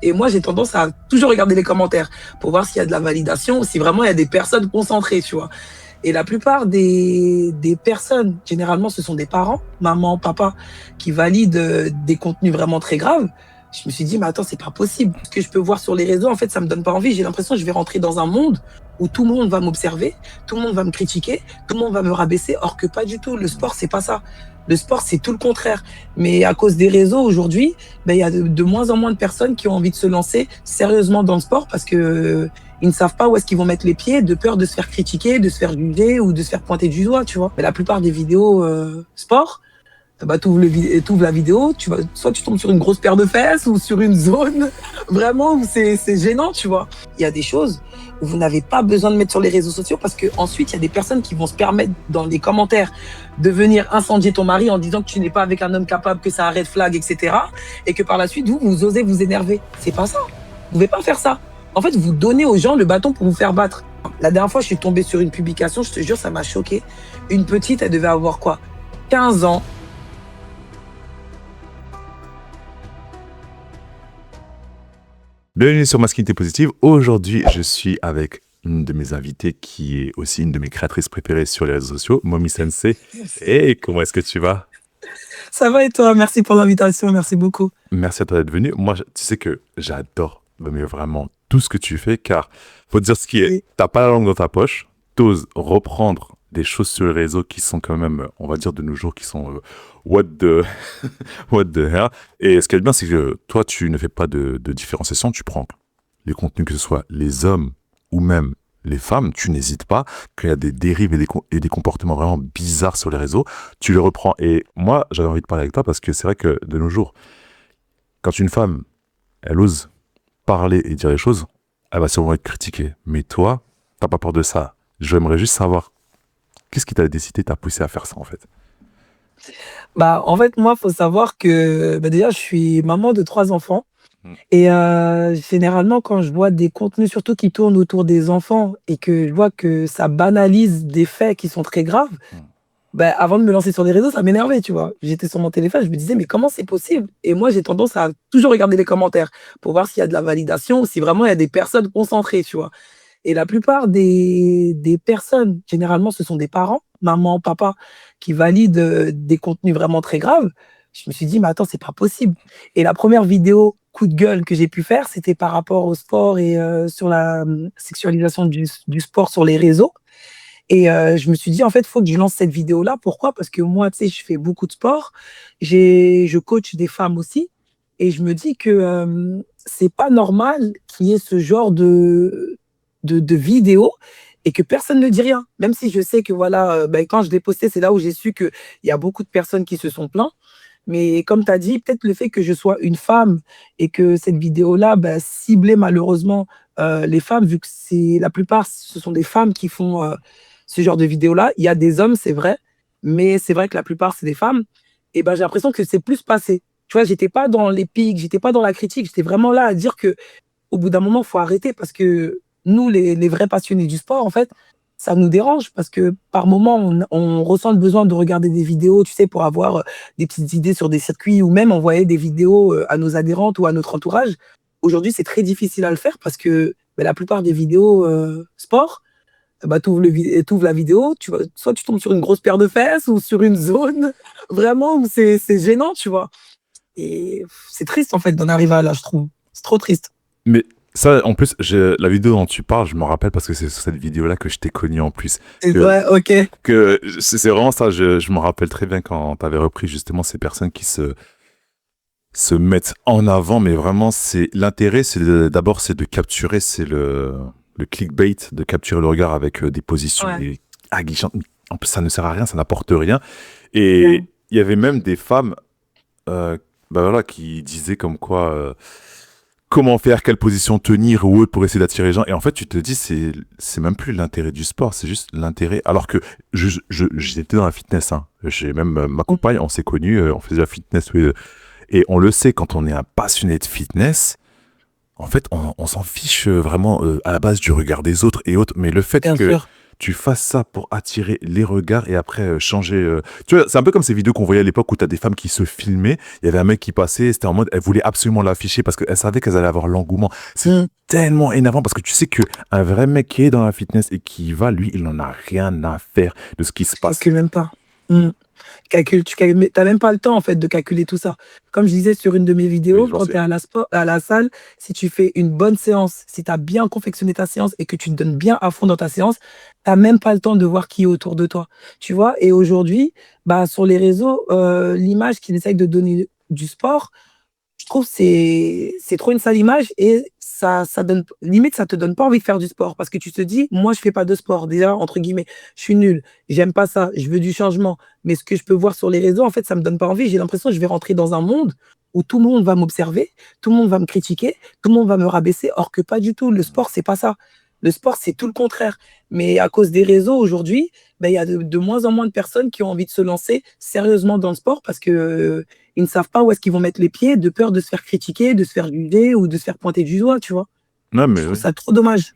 Et moi, j'ai tendance à toujours regarder les commentaires pour voir s'il y a de la validation ou si vraiment il y a des personnes concentrées, tu vois. Et la plupart des personnes, généralement, ce sont des parents, maman, papa, qui valident des contenus vraiment très graves. Je me suis dit, mais attends, c'est pas possible. Ce que je peux voir sur les réseaux, en fait, ça me donne pas envie. J'ai l'impression que je vais rentrer dans un monde où tout le monde va m'observer, tout le monde va me critiquer, tout le monde va me rabaisser, or que pas du tout. Le sport, c'est pas ça. Le sport, c'est tout le contraire. Mais à cause des réseaux aujourd'hui, ben, il y a de moins en moins de personnes qui ont envie de se lancer sérieusement dans le sport parce que ils ne savent pas où est-ce qu'ils vont mettre les pieds, de peur de se faire critiquer, de se faire juger ou de se faire pointer du doigt, tu vois. Mais la plupart des vidéos sport, bah, t'ouvres la vidéo, soit tu tombes sur une grosse paire de fesses ou sur une zone vraiment où c'est gênant, tu vois. Il y a des choses où vous n'avez pas besoin de mettre sur les réseaux sociaux parce que ensuite il y a des personnes qui vont se permettre dans les commentaires de venir incendier ton mari en disant que tu n'es pas avec un homme capable, que c'est un red flag, etc. Et que par la suite vous osez vous énerver. C'est pas ça. Vous pouvez pas faire ça. En fait, vous donnez aux gens le bâton pour vous faire battre. La dernière fois, je suis tombée sur une publication, je te jure, ça m'a choquée. Une petite, elle devait avoir quoi, 15 ans. Bienvenue sur Masculinité Positive. Aujourd'hui, je suis avec une de mes invitées qui est aussi une de mes créatrices préférées sur les réseaux sociaux, Momi Sensei. Et comment est-ce que tu vas? Ça va et toi? Merci pour l'invitation, merci beaucoup. Merci à toi d'être venu. Moi, tu sais que j'adore, mais vraiment, tout ce que tu fais, car faut te dire ce qui est, Oui. t'as pas la langue dans ta poche, t'oses reprendre des choses sur les réseaux qui sont quand même, on va dire de nos jours, qui sont what the hell. Et ce qui est bien, c'est que toi, tu ne fais pas de différenciation, tu prends les contenus, que ce soit les hommes ou même les femmes, tu n'hésites pas, quand il y a des dérives et des comportements vraiment bizarres sur les réseaux, tu les reprends. Et moi, j'avais envie de parler avec toi parce que c'est vrai que de nos jours, quand une femme, elle ose parler et dire les choses, elle va sûrement être critiquée. Mais toi, t'as pas peur de ça. J'aimerais juste savoir, qu'est-ce qui t'a décidé, t'a poussé à faire ça en fait? Bah, en fait, moi, faut savoir que bah, déjà, je suis maman de 3 enfants. Et généralement, quand je vois des contenus, surtout qui tournent autour des enfants et que je vois que ça banalise des faits qui sont très graves, bah, avant de me lancer sur les réseaux, ça m'énervait, tu vois? J'étais sur mon téléphone, je me disais: «Mais comment c'est possible?» Et moi, j'ai tendance à toujours regarder les commentaires pour voir s'il y a de la validation ou si vraiment il y a des personnes concentrées, tu vois? Et la plupart des personnes, généralement, ce sont des parents, maman, papa, qui valident, des contenus vraiment très graves. Je me suis dit: «Mais attends, c'est pas possible». Et la première vidéo coup de gueule que j'ai pu faire, c'était par rapport au sport et sur la, sexualisation du sport sur les réseaux. Et je me suis dit: «En fait, il faut que je lance cette vidéo-là». Pourquoi? Parce que moi, tu sais, je fais beaucoup de sport. Je coach des femmes aussi et je me dis que, c'est pas normal qu'il y ait ce genre de vidéos et que personne ne dit rien. Même si je sais que voilà, bah, quand je l'ai posté, c'est là où j'ai su qu'il y a beaucoup de personnes qui se sont plaints. Mais comme tu as dit, peut-être le fait que je sois une femme et que cette vidéo-là, bah, ciblait malheureusement, les femmes, vu que c'est la plupart, ce sont des femmes qui font, ce genre de vidéos-là. Il y a des hommes, c'est vrai, mais c'est vrai que la plupart, c'est des femmes. Et ben, j'ai l'impression que c'est plus passé. Tu vois, j'étais pas dans les pics, j'étais pas dans la critique, j'étais vraiment là à dire que au bout d'un moment, il faut arrêter parce que nous, les vrais passionnés du sport, en fait, ça nous dérange parce que par moment, on ressent le besoin de regarder des vidéos, tu sais, pour avoir des petites idées sur des circuits ou même envoyer des vidéos à nos adhérentes ou à notre entourage. Aujourd'hui, c'est très difficile à le faire parce que bah, la plupart des vidéos sport, bah, t'ouvres la vidéo, soit tu tombes sur une grosse paire de fesses ou sur une zone vraiment où c'est gênant, tu vois. Et c'est triste, en fait, d'en arriver à là, je trouve. C'est trop triste. Mais ça, en plus, la vidéo dont tu parles, je me rappelle parce que c'est sur cette vidéo-là que je t'ai connu en plus. C'est vrai, ok. C'est vraiment ça, je me rappelle très bien quand t'avais repris justement ces personnes qui se mettent en avant, mais vraiment, l'intérêt, d'abord, c'est de capturer, c'est le clickbait, de capturer le regard avec des positions Ouais. aguichantes. En plus, ça ne sert à rien, ça n'apporte rien. Et Ouais. il y avait même des femmes bah voilà, qui disaient comme quoi comment faire, quelle position tenir ou autre pour essayer d'attirer les gens. Et en fait, tu te dis, c'est même plus l'intérêt du sport, c'est juste l'intérêt. Alors que j'étais dans la fitness, hein. J'ai même ma compagne, on s'est connus, on faisait la fitness, oui, et on le sait, quand on est un passionné de fitness, en fait, on s'en fiche vraiment à la base du regard des autres et autres. Mais le fait Bien que sûr. tu fasses ça pour attirer les regards et après changer. Tu vois, c'est un peu comme ces vidéos qu'on voyait à l'époque où tu as des femmes qui se filmaient. Il y avait un mec qui passait, c'était en mode, elle voulait absolument l'afficher parce qu'elle savait qu'elle allait avoir l'engouement. C'est Mmh. tellement énervant parce que tu sais que un vrai mec qui est dans la fitness et qui y va, lui, il n'en a rien à faire de ce qui se Tu passe. calcules même pas. Mmh. Tu même pas le temps, en fait, de calculer tout ça. Comme je disais sur une de mes Oui, vidéos, j'en quand tu sais. es à la salle, si tu fais une bonne séance, si tu as bien confectionné ta séance et que tu te donnes bien à fond dans ta séance, tu même pas le temps de voir qui est autour de toi, tu vois? Et aujourd'hui, bah, sur les réseaux, l'image qu'ils essayent de donner du sport, je trouve c'est trop une sale image et ça donne limite ça te donne pas envie de faire du sport parce que tu te dis: «Moi je fais pas de sport, déjà entre guillemets, je suis nul, j'aime pas ça, je veux du changement». Mais ce que je peux voir sur les réseaux, en fait, ça me donne pas envie. J'ai l'impression que je vais rentrer dans un monde où tout le monde va m'observer, tout le monde va me critiquer, tout le monde va me rabaisser, or que pas du tout. Le sport, c'est pas ça. Le sport, c'est tout le contraire. Mais à cause des réseaux aujourd'hui, bah, il y a de moins en moins de personnes qui ont envie de se lancer sérieusement dans le sport parce que, ils ne savent pas où est-ce qu'ils vont mettre les pieds, de peur de se faire critiquer, de se faire juger ou de se faire pointer du doigt, tu vois? Non, Je mais trouve oui. ça trop dommage.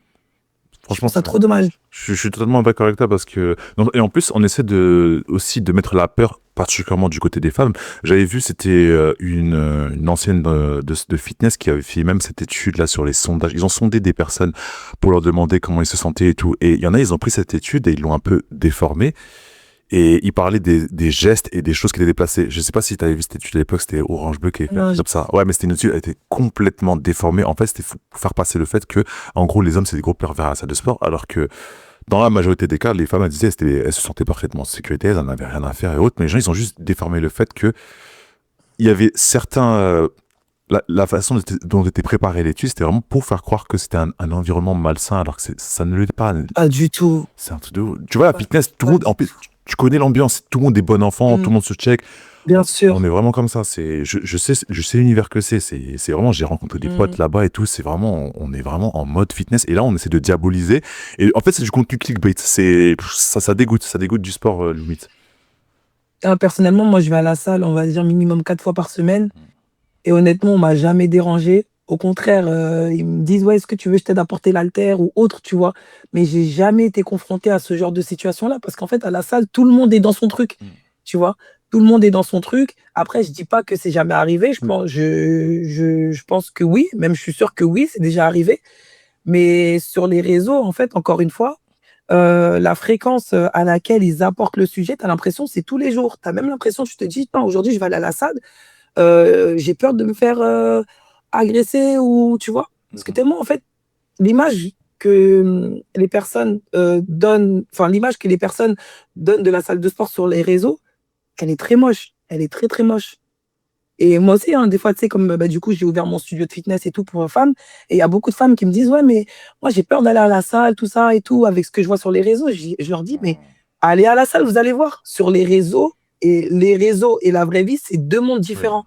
Je Franchement, trouve ça trop dommage. je suis totalement d'accord avec toi parce que et en plus on essaie de aussi de mettre la peur particulièrement du côté des femmes. J'avais vu c'était une ancienne de fitness qui avait fait même cette étude là sur les sondages. Ils ont sondé des personnes pour leur demander comment ils se sentaient et tout. Et il y en a ils ont pris cette étude et ils l'ont un peu déformée. Et il parlait des gestes et des choses qui étaient déplacées. Je sais pas si tu avais vu cette étude à l'époque, c'était Orange Bleu qui avait fait un Non, truc j comme ça. Ouais, mais c'était une étude, elle était complètement déformée. En fait, c'était pour faire passer le fait que, en gros, les hommes, c'est des gros pervers à la salle de sport, alors que dans la majorité des cas, les femmes, elles disaient, elles se sentaient parfaitement en sécurité, elles en avaient rien à faire et autres, mais les gens, ils ont juste déformé le fait que il y avait certains, la façon dont était préparée l'étude, c'était vraiment pour faire croire que c'était un environnement malsain, alors que ça ne l'est pas. pas du tout. C'est un truc de ouf. Tu vois, la Pas fitness, tout le pas monde, du en plus, tout. tu connais l'ambiance, tout le monde est bon enfant, tout Mmh. le monde se check. Bien On est sûr. vraiment comme ça. Je sais l'univers que c'est vraiment, j'ai rencontré des potes Mmh. là-bas et tout. C'est vraiment, on est vraiment en mode fitness. Et là, on essaie de diaboliser. Et en fait, c'est du contenu clickbait. Ça dégoûte du sport, limite. Personnellement, moi, je vais à la salle, on va dire minimum 4 fois par semaine et honnêtement, on m'a jamais dérangée. Au contraire, ils me disent: «Ouais, est-ce que tu veux que je t'aide à porter l'haltère?» ou autre, tu vois? Mais j'ai jamais été confrontée à ce genre de situation-là parce qu'en fait, à la salle, tout le monde est dans son truc, Mm. tu vois? Tout le monde est dans son truc. Après, je dis pas que c'est jamais arrivé, je pense que oui, même je suis sûr que oui, c'est déjà arrivé. Mais sur les réseaux, en fait, encore une fois, la fréquence, à laquelle ils apportent le sujet, tu as l'impression c'est tous les jours. Tu as même l'impression, tu te dis: «Non, aujourd'hui, je vais aller à la salle, j'ai peur de me faire, agresser» ou tu vois? Parce que Mhm. tellement, en fait, l'image que, les personnes, donnent enfin, l'image que les personnes donnent de la salle de sport sur les réseaux, elle est très moche. Elle est très, très moche. Et moi aussi, hein, des fois, tu sais, comme, bah, du coup, j'ai ouvert mon studio de fitness et tout pour, femmes et il y a beaucoup de femmes qui me disent: «Ouais, mais moi, j'ai peur d'aller à la salle, tout ça et tout, avec ce que je vois sur les réseaux». Je leur dis: «Mais allez à la salle, vous allez voir. Sur les réseaux et la vraie vie, c'est 2 mondes Oui. différents».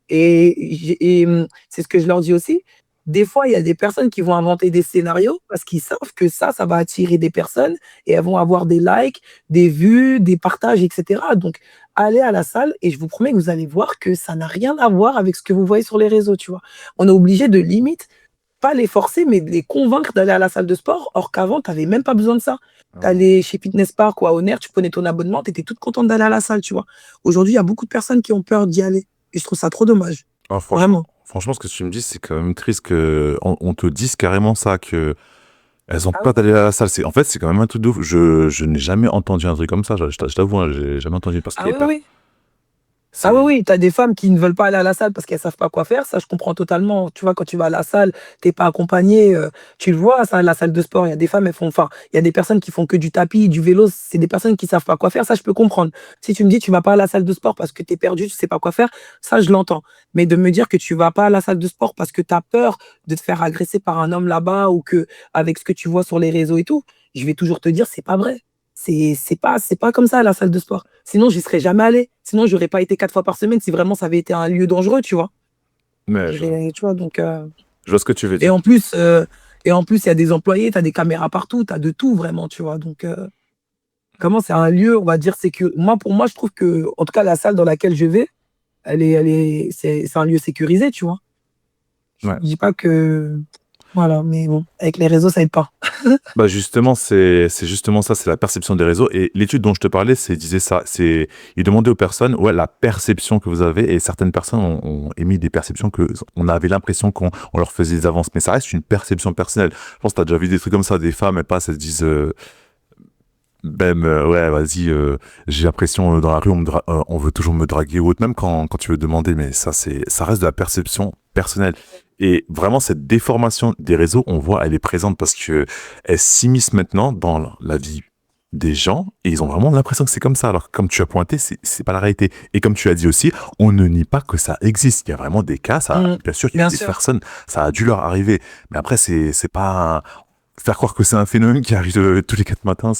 C'est ce que je leur dis aussi. Des fois, il y a des personnes qui vont inventer des scénarios parce qu'ils savent que ça va attirer des personnes et elles vont avoir des likes, des vues, des partages et cetera. Donc, allez à la salle et je vous promets que vous allez voir que ça n'a rien à voir avec ce que vous voyez sur les réseaux, tu vois? On est obligé de limite, pas les forcer, mais de les convaincre d'aller à la salle de sport, or qu'avant, tu avais même pas besoin de ça. Tu Ah. allais chez Fitness Park ou à Honor, tu prenais ton abonnement, tu étais toute contente d'aller à la salle, tu vois? Aujourd'hui, il y a beaucoup de personnes qui ont peur d'y aller et je trouve ça trop dommage. Ah, Vraiment. franchement, ce que tu me dis, c'est quand même triste que on te dise carrément ça, que elles ont Ah peur oui. d'aller à la salle. En fait, c'est quand même un truc de ouf. Je n'ai jamais entendu un truc comme ça. Je t'avoue, hein, j'ai jamais entendu parce Ah qu'il y oui, a oui. Ah oui, c'est, oui, tu as des femmes qui ne veulent pas aller à la salle parce qu'elles savent pas quoi faire, ça je comprends totalement. Tu vois, quand tu vas à la salle, tu es pas accompagnée, tu le vois ça, la salle de sport, il y a des femmes, elles font enfin, il y a des personnes qui font que du tapis, du vélo, c'est des personnes qui savent pas quoi faire, ça je peux comprendre. Si tu me dis: «Tu vas pas à la salle de sport parce que tu es perdue, tu sais pas quoi faire», ça je l'entends. Mais de me dire que tu vas pas à la salle de sport parce que tu as peur de te faire agresser par un homme là-bas ou que avec ce que tu vois sur les réseaux et tout, je vais toujours te dire: «C'est pas vrai». C'est pas comme ça à la salle de sport. Sinon, j'y serais jamais allée. Sinon, j'aurais pas été 4 fois par semaine si vraiment ça avait été un lieu dangereux, tu vois? mais J'irais tu vois? Donc je vois ce que tu veux et dire. en plus, il y a des employés, tu as des caméras partout, tu as de tout vraiment, tu vois? Donc comment c'est un lieu, on va dire, moi, pour moi, je trouve que, en tout cas, la salle dans laquelle je vais, c'est un lieu sécurisé, tu vois? Je Ouais. dis pas que voilà, mais bon, avec les réseaux, ça aide pas. Bah justement, c'est justement ça, c'est la perception des réseaux. Et l'étude dont je te parlais, disait ça. Il demandait aux personnes, ouais, la perception que vous avez. Et certaines personnes ont émis des perceptions que on avait l'impression qu'on leur faisait des avances. Mais ça reste une perception personnelle. Je pense que t'as déjà vu des trucs comme ça, des femmes, elles passent, elles se disent, ouais, vas-y, j'ai l'impression dans la rue, on veut toujours me draguer ou autre, même quand tu veux demander, mais ça reste de la perception personnelle. Et vraiment, cette déformation des réseaux, on voit, elle est présente parce que elle s'immisce maintenant dans la vie des gens et ils ont vraiment l'impression que c'est comme ça. Alors, comme tu as pointé, c'est pas la réalité. Et comme tu as dit aussi, on ne nie pas que ça existe. Il y a vraiment des cas, bien sûr, il y a Bien des sûr. personnes, ça a dû leur arriver. Mais après, c'est pas faire croire que c'est un phénomène qui arrive tous les 4 matins,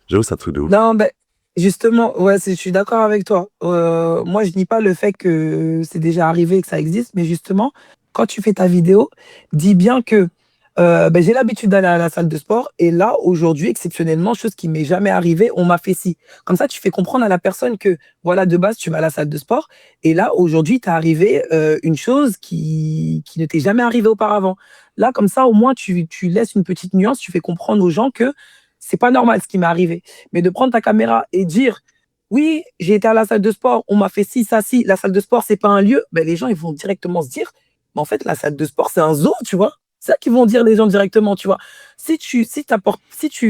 j'avoue, c'est un truc de ouf. Non, ben, justement, ouais, je suis d'accord avec toi. Moi, je nie pas le fait que c'est déjà arrivé et que ça existe, mais justement, quand tu fais ta vidéo, dis bien que ben, j'ai l'habitude d'aller à la salle de sport et là, aujourd'hui, exceptionnellement, chose qui m'est jamais arrivée, on m'a fait ci. Comme ça, tu fais comprendre à la personne que, voilà, de base, tu vas à la salle de sport et là, aujourd'hui, t'es arrivé une chose qui ne t'est jamais arrivée auparavant. Là, comme ça, au moins, tu laisses une petite nuance, tu fais comprendre aux gens que c'est pas normal ce qui m'est arrivé. Mais de prendre ta caméra et dire, oui, j'ai été à la salle de sport, on m'a fait ci, ça, ci, la salle de sport, c'est pas un lieu, ben, les gens, ils vont directement se dire, mais en fait, la salle de sport, c'est un zoo, tu vois. C'est ça qu'ils vont dire les gens directement, tu vois. Si tu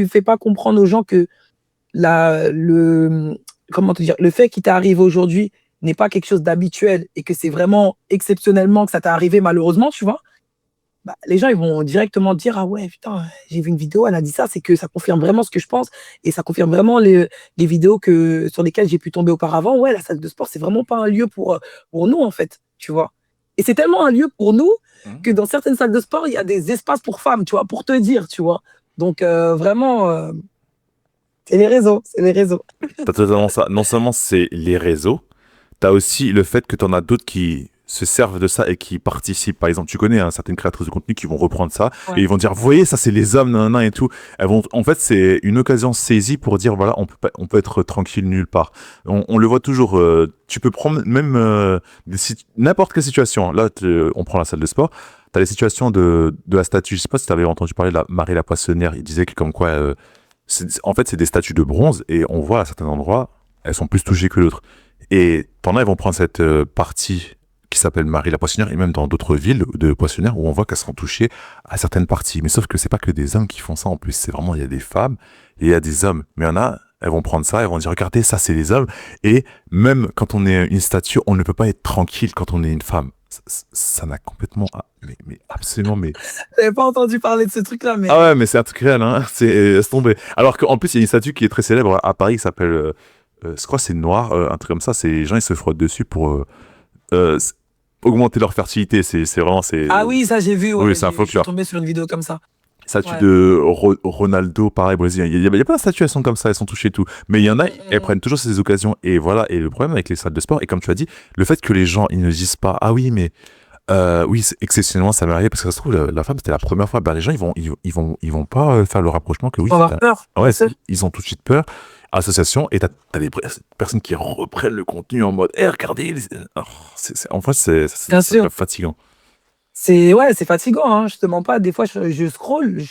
fais pas comprendre aux gens que comment te dire, le fait qui t'est arrivé aujourd'hui n'est pas quelque chose d'habituel et que c'est vraiment exceptionnellement que ça t'est arrivé malheureusement, tu vois, bah, les gens, ils vont directement dire: «Ah ouais, putain, j'ai vu une vidéo, elle a dit ça», c'est que ça confirme vraiment ce que je pense et ça confirme vraiment les vidéos sur lesquelles j'ai pu tomber auparavant. Ouais, la salle de sport, c'est vraiment pas un lieu pour nous, en fait, tu vois? Et c'est tellement un lieu pour nous Mhm. que dans certaines salles de sport, il y a des espaces pour femmes, tu vois? Pour te dire, tu vois? Donc vraiment, c'est les réseaux, c'est les réseaux. T'as totalement ça. Non seulement c'est les réseaux, t'as aussi le fait que t'en as d'autres qui se servent de ça et qui participent. Par exemple, tu connais certaines créatrices de contenu qui vont reprendre ça et Ouais. ils vont dire, vous voyez, ça c'est les hommes, nanana et tout. En fait, c'est une occasion saisie pour dire, voilà, on peut être tranquille nulle part. On le voit toujours. Tu peux prendre même n'importe quelle situation. Là, on prend la salle de sport. T'as les situations de la statue. Je sais pas si t'avais entendu parler de Marie la Poissonnière. Il disait que comme quoi, en fait, c'est des statues de bronze et on voit à certains endroits, elles sont plus touchées que d'autres. Et t'en as, ils vont prendre cette partie qui s'appelle Marie la Poissonnière et même dans d'autres villes de poissonnières où on voit qu'elles sont touchées à certaines parties. Mais sauf que c'est pas que des hommes qui font ça en plus. C'est vraiment, il y a des femmes et il y a des hommes. Mais il y en a, elles vont prendre ça, elles vont dire, regardez, ça c'est les hommes. Et même quand on est une statue, on ne peut pas être tranquille quand on est une femme. Ça n'a complètement, mais absolument, mais J'avais pas entendu parler de ce truc-là, ah mais ouais, mais c'est un truc réel, hein. Laisse tomber. Alors qu'en plus, il y a une statue qui est très célèbre à Paris qui s'appelle, je crois que c'est noir, un truc comme ça. C'est les gens ils se frottent dessus pour euh, s- augmenter leur fertilité. C'est vraiment ah oui, ça j'ai vu, oui, ouais, c'est un je suis folklore. tombé sur une vidéo comme ça. Statue Ouais. de Ronaldo, pareil, brésilien. Il y a plein de statues, elles sont comme ça, elles sont touchées et tout. Mais il y en a, elles prennent toujours ces occasions. Et voilà. Et le problème avec les salles de sport, et comme tu as dit, le fait que les gens ils ne disent pas, ah oui, mais oui, exceptionnellement, ça m'est arrivé parce que ça se trouve, la femme, c'était la première fois. Ben, les gens, ils vont pas faire le rapprochement que oui, Faut avoir peur, ouais, bien sûr. ils ont tout de suite peur. Association, et t'as des personnes qui reprennent le contenu en mode, regardez, oh, en fait, Bien ça devient sûr. fatigant. Ouais, c'est fatigant, hein, je te mens pas. Des fois, je scroll,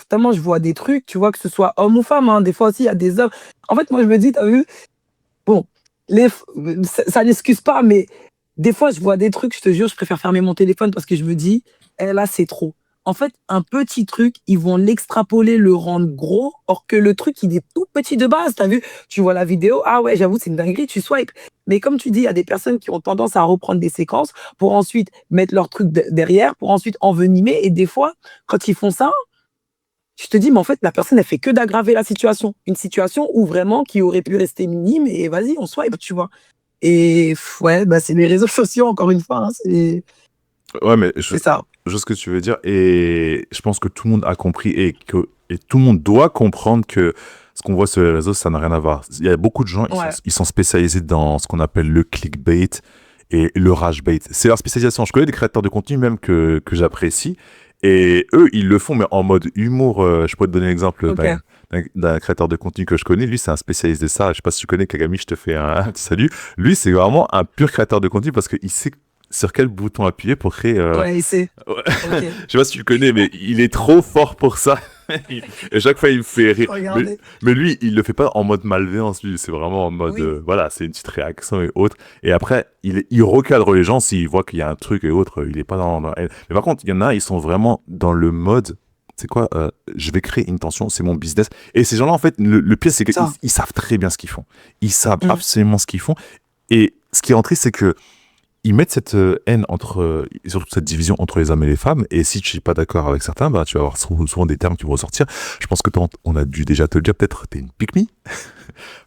tellement je vois des trucs, tu vois, que ce soit homme ou femme, hein. Des fois aussi, il y a des hommes. En fait, moi, je me dis, t'as vu, bon, ça n'excuse pas, mais des fois, je vois des trucs, je te jure, je préfère fermer mon téléphone parce que je me dis, eh, là, c'est trop. En fait, un petit truc, ils vont l'extrapoler, le rendre gros, or que le truc, il est tout petit de base. T'as vu? Tu vois la vidéo, ah ouais, j'avoue, c'est une dinguerie, tu swipes. Mais comme tu dis, il y a des personnes qui ont tendance à reprendre des séquences pour ensuite mettre leur truc derrière, pour ensuite envenimer. Et des fois, quand ils font ça, tu te dis, mais en fait, la personne, elle fait que d'aggraver la situation. Une situation où vraiment, qui aurait pu rester minime, et vas-y, on swipe, tu vois. Et ouais, bah, c'est les réseaux sociaux, encore une fois, hein, Ouais, mais c'est ça. je vois ce que tu veux dire, et je pense que tout le monde a compris, et tout le monde doit comprendre que ce qu'on voit sur les réseaux, ça n'a rien à voir. Il y a beaucoup de gens, Ouais. ils sont spécialisés dans ce qu'on appelle le clickbait et le rage bait. C'est leur spécialisation. Je connais des créateurs de contenu même que j'apprécie, et eux, ils le font, mais en mode humour. Je pourrais te donner l'exemple Ok. d'un créateur de contenu que je connais. Lui, c'est un spécialiste de ça. Je sais pas si tu connais Kagami, je te fais un petit salut. Lui, c'est vraiment un pur créateur de contenu parce qu'il sait sur quel bouton appuyer pour créer. Ouais, c'est. Ouais. Ok. Je sais pas si tu le connais, mais il est trop fort pour ça. Et chaque fois, il me fait rire. Regardez. Mais lui, il le fait pas en mode malveillance, lui. C'est vraiment en mode, Oui. voilà, c'est une petite réaction et autres. Et après, il recadre les gens s'il voit qu'il y a un truc et autres. Il est pas dans la haine. Mais par contre, il y en a, ils sont vraiment dans le mode, c'est quoi, je vais créer une tension, c'est mon business. Et ces gens-là, en fait, le pire, c'est qu'ils Ça. ils savent très bien ce qu'ils font. Ils savent Mm. absolument ce qu'ils font. Et ce qui est triste, c'est que ils mettent cette haine entre, surtout cette division entre les hommes et les femmes. Et si tu n'es pas d'accord avec certains, bah, tu vas avoir souvent des termes qui vont ressortir. Je pense que on a dû déjà te le dire, peut-être, t'es une pick me. Parce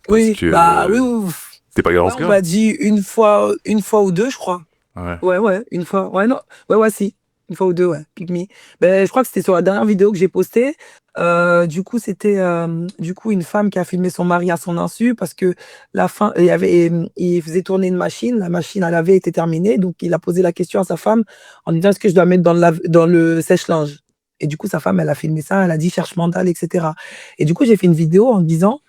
Oui, que bah oui, oui, oui. t'es pas Ouais, Girls on Girl. m'a dit une fois ou deux, je crois. Ouais. Ouais, ouais, une fois. Ouais, non. Ouais, ouais, si. Une fois ou deux, ouais. Pick me. Ben, je crois que c'était sur la dernière vidéo que j'ai postée. Du coup, c'était une femme qui a filmé son mari à son insu parce que il faisait tourner une machine. La machine, elle avait été terminée. Donc, il a posé la question à sa femme en disant est-ce que je dois mettre dans le sèche-linge? Et du coup, sa femme, elle a filmé ça. Elle a dit cherche mandale, etc. Et du coup, j'ai fait une vidéo en disant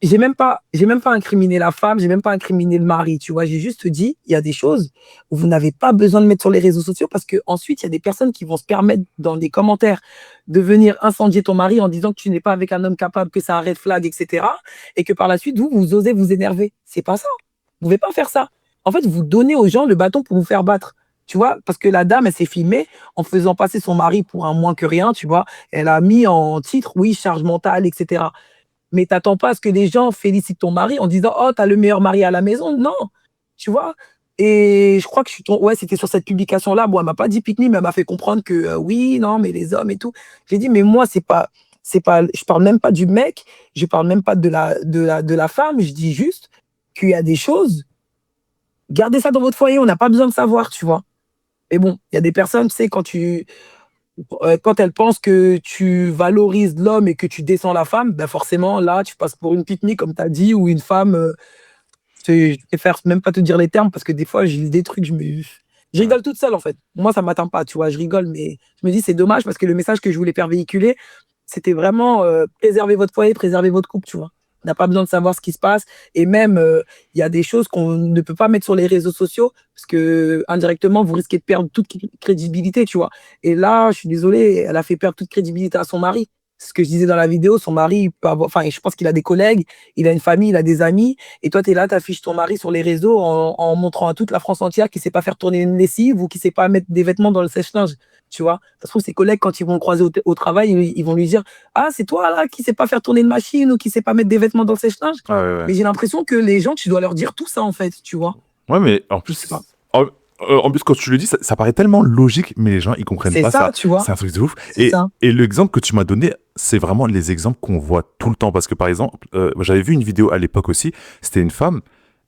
j'ai même pas incriminé la femme, j'ai même pas incriminé le mari, tu vois. J'ai juste dit, il y a des choses où vous n'avez pas besoin de mettre sur les réseaux sociaux parce que ensuite il y a des personnes qui vont se permettre dans les commentaires de venir incendier ton mari en disant que tu n'es pas avec un homme capable, que c'est un red flag, etc. Et que par la suite, vous osez vous énerver. C'est pas ça. Vous pouvez pas faire ça. En fait, vous donnez aux gens le bâton pour vous faire battre. Tu vois, parce que la dame, elle s'est filmée en faisant passer son mari pour un moins que rien, tu vois. Elle a mis en titre, oui, charge mentale, etc. Mais t'attends pas à ce que les gens félicitent ton mari en disant oh t'as le meilleur mari à la maison, non, tu vois. Et je crois que ouais, c'était sur cette publication là, bon, elle m'a pas dit pique me, mais elle m'a fait comprendre que oui, non, mais les hommes et tout. J'ai dit mais moi c'est pas je parle même pas du mec, je parle même pas de la femme, je dis juste qu'il y a des choses, gardez ça dans votre foyer, on n'a pas besoin de savoir, tu vois. Et bon, il y a des personnes, tu sais, quand elles pensent que tu valorises l'homme et que tu descends la femme, ben forcément, là, tu passes pour une pique-nique, comme tu as dit, ou une femme. Je préfère même pas te dire les termes parce que des fois, j'ai lis des trucs, je Ouais. rigole toute seule, en fait. Moi, ça m'atteint pas, tu vois, je rigole, mais je me dis, c'est dommage parce que le message que je voulais faire véhiculer, c'était vraiment préserver votre foyer, préserver votre couple, tu vois. On n'a pas besoin de savoir ce qui se passe. Et même, il y a des choses qu'on ne peut pas mettre sur les réseaux sociaux parce que indirectement, vous risquez de perdre toute crédibilité, tu vois. Et là, je suis désolée, elle a fait perdre toute crédibilité à son mari. C'est ce que je disais dans la vidéo, son mari, il peut avoir, enfin, je pense qu'il a des collègues, il a une famille, il a des amis. Et toi, tu es là, tu affiches ton mari sur les réseaux en montrant à toute la France entière qu'il ne sait pas faire tourner une lessive ou qu'il ne sait pas mettre des vêtements dans le sèche-linge. Tu vois, ça se trouve, ses collègues, quand ils vont le croiser au travail, ils vont lui dire ah, c'est toi là qui sait pas faire tourner une machine ou qui sait pas mettre des vêtements dans le sèche-linge. Ouais, ouais, ouais. Mais j'ai l'impression que les gens, tu dois leur dire tout ça en fait, tu vois. Ouais, mais en Je sais plus, pas. en plus, quand tu le dis, ça paraît tellement logique, mais les gens, ils comprennent C'est pas ça, ça. tu vois. C'est un truc de ouf. C'est ça. Et l'exemple que tu m'as donné, c'est vraiment les exemples qu'on voit tout le temps. Parce que, par exemple, j'avais vu une vidéo à l'époque aussi. C'était une femme.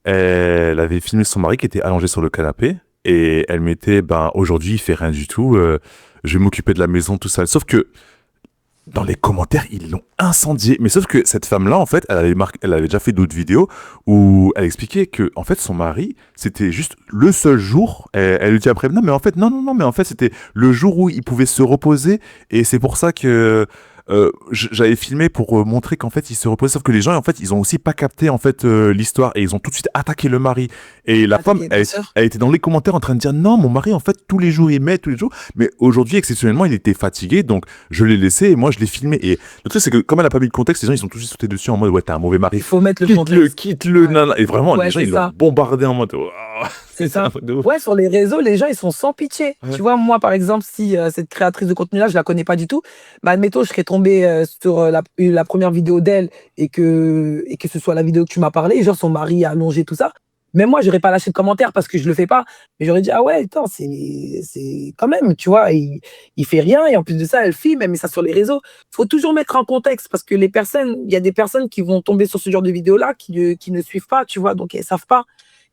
Elle avait filmé son mari qui était allongé sur le canapé. Et elle mettait, ben, aujourd'hui, il fait rien du tout. Je vais m'occuper de la maison tout seul. Sauf que, dans les commentaires, ils l'ont incendié. Mais sauf que cette femme-là, en fait, elle avait déjà fait d'autres vidéos où elle expliquait que, en fait, son mari, c'était juste le seul jour. Elle lui dit après, non, mais en fait, non, non, non, mais en fait, c'était le jour où il pouvait se reposer. Et c'est pour ça que j'avais filmé pour montrer qu'en fait, il se reposait. Sauf que les gens, en fait, ils ont aussi pas capté, en fait, l'histoire. Et ils ont tout de suite attaqué le mari. Et la femme, Bien sûr. elle était dans les commentaires en train de dire, non, mon mari, en fait, tous les jours, il met, tous les jours. Mais aujourd'hui, exceptionnellement, il était fatigué. Donc, je l'ai laissé et moi, je l'ai filmé. Et le truc, c'est que comme elle a pas mis le contexte, les gens, ils sont tous sautés dessus en mode, ouais, t'es un mauvais mari. Il faut mettre le Quitte-le, contexte. quitte-le, Ouais. nana. Et vraiment, Ouais, les gens, c'est ils l'ont ça. bombardé en mode, C'est ça. un truc de ouf. Ouais, sur les réseaux, les gens, ils sont sans pitié. Ouais. Tu vois, moi, par exemple, si cette créatrice de contenu-là, je la connais pas du tout, bah, admettons, je serais tombé sur la première vidéo d'elle et que ce soit la vidéo que tu m'as parlé, genre son mari allongé, tout ça. Même moi, j'aurais pas lâché de commentaire parce que je le fais pas. Mais j'aurais dit, ah ouais, attends, c'est quand même, tu vois, il fait rien. Et en plus de ça, elle filme, elle met ça sur les réseaux. Faut toujours mettre en contexte parce que il y a des personnes qui vont tomber sur ce genre de vidéo-là qui ne suivent pas, tu vois, donc elles savent pas.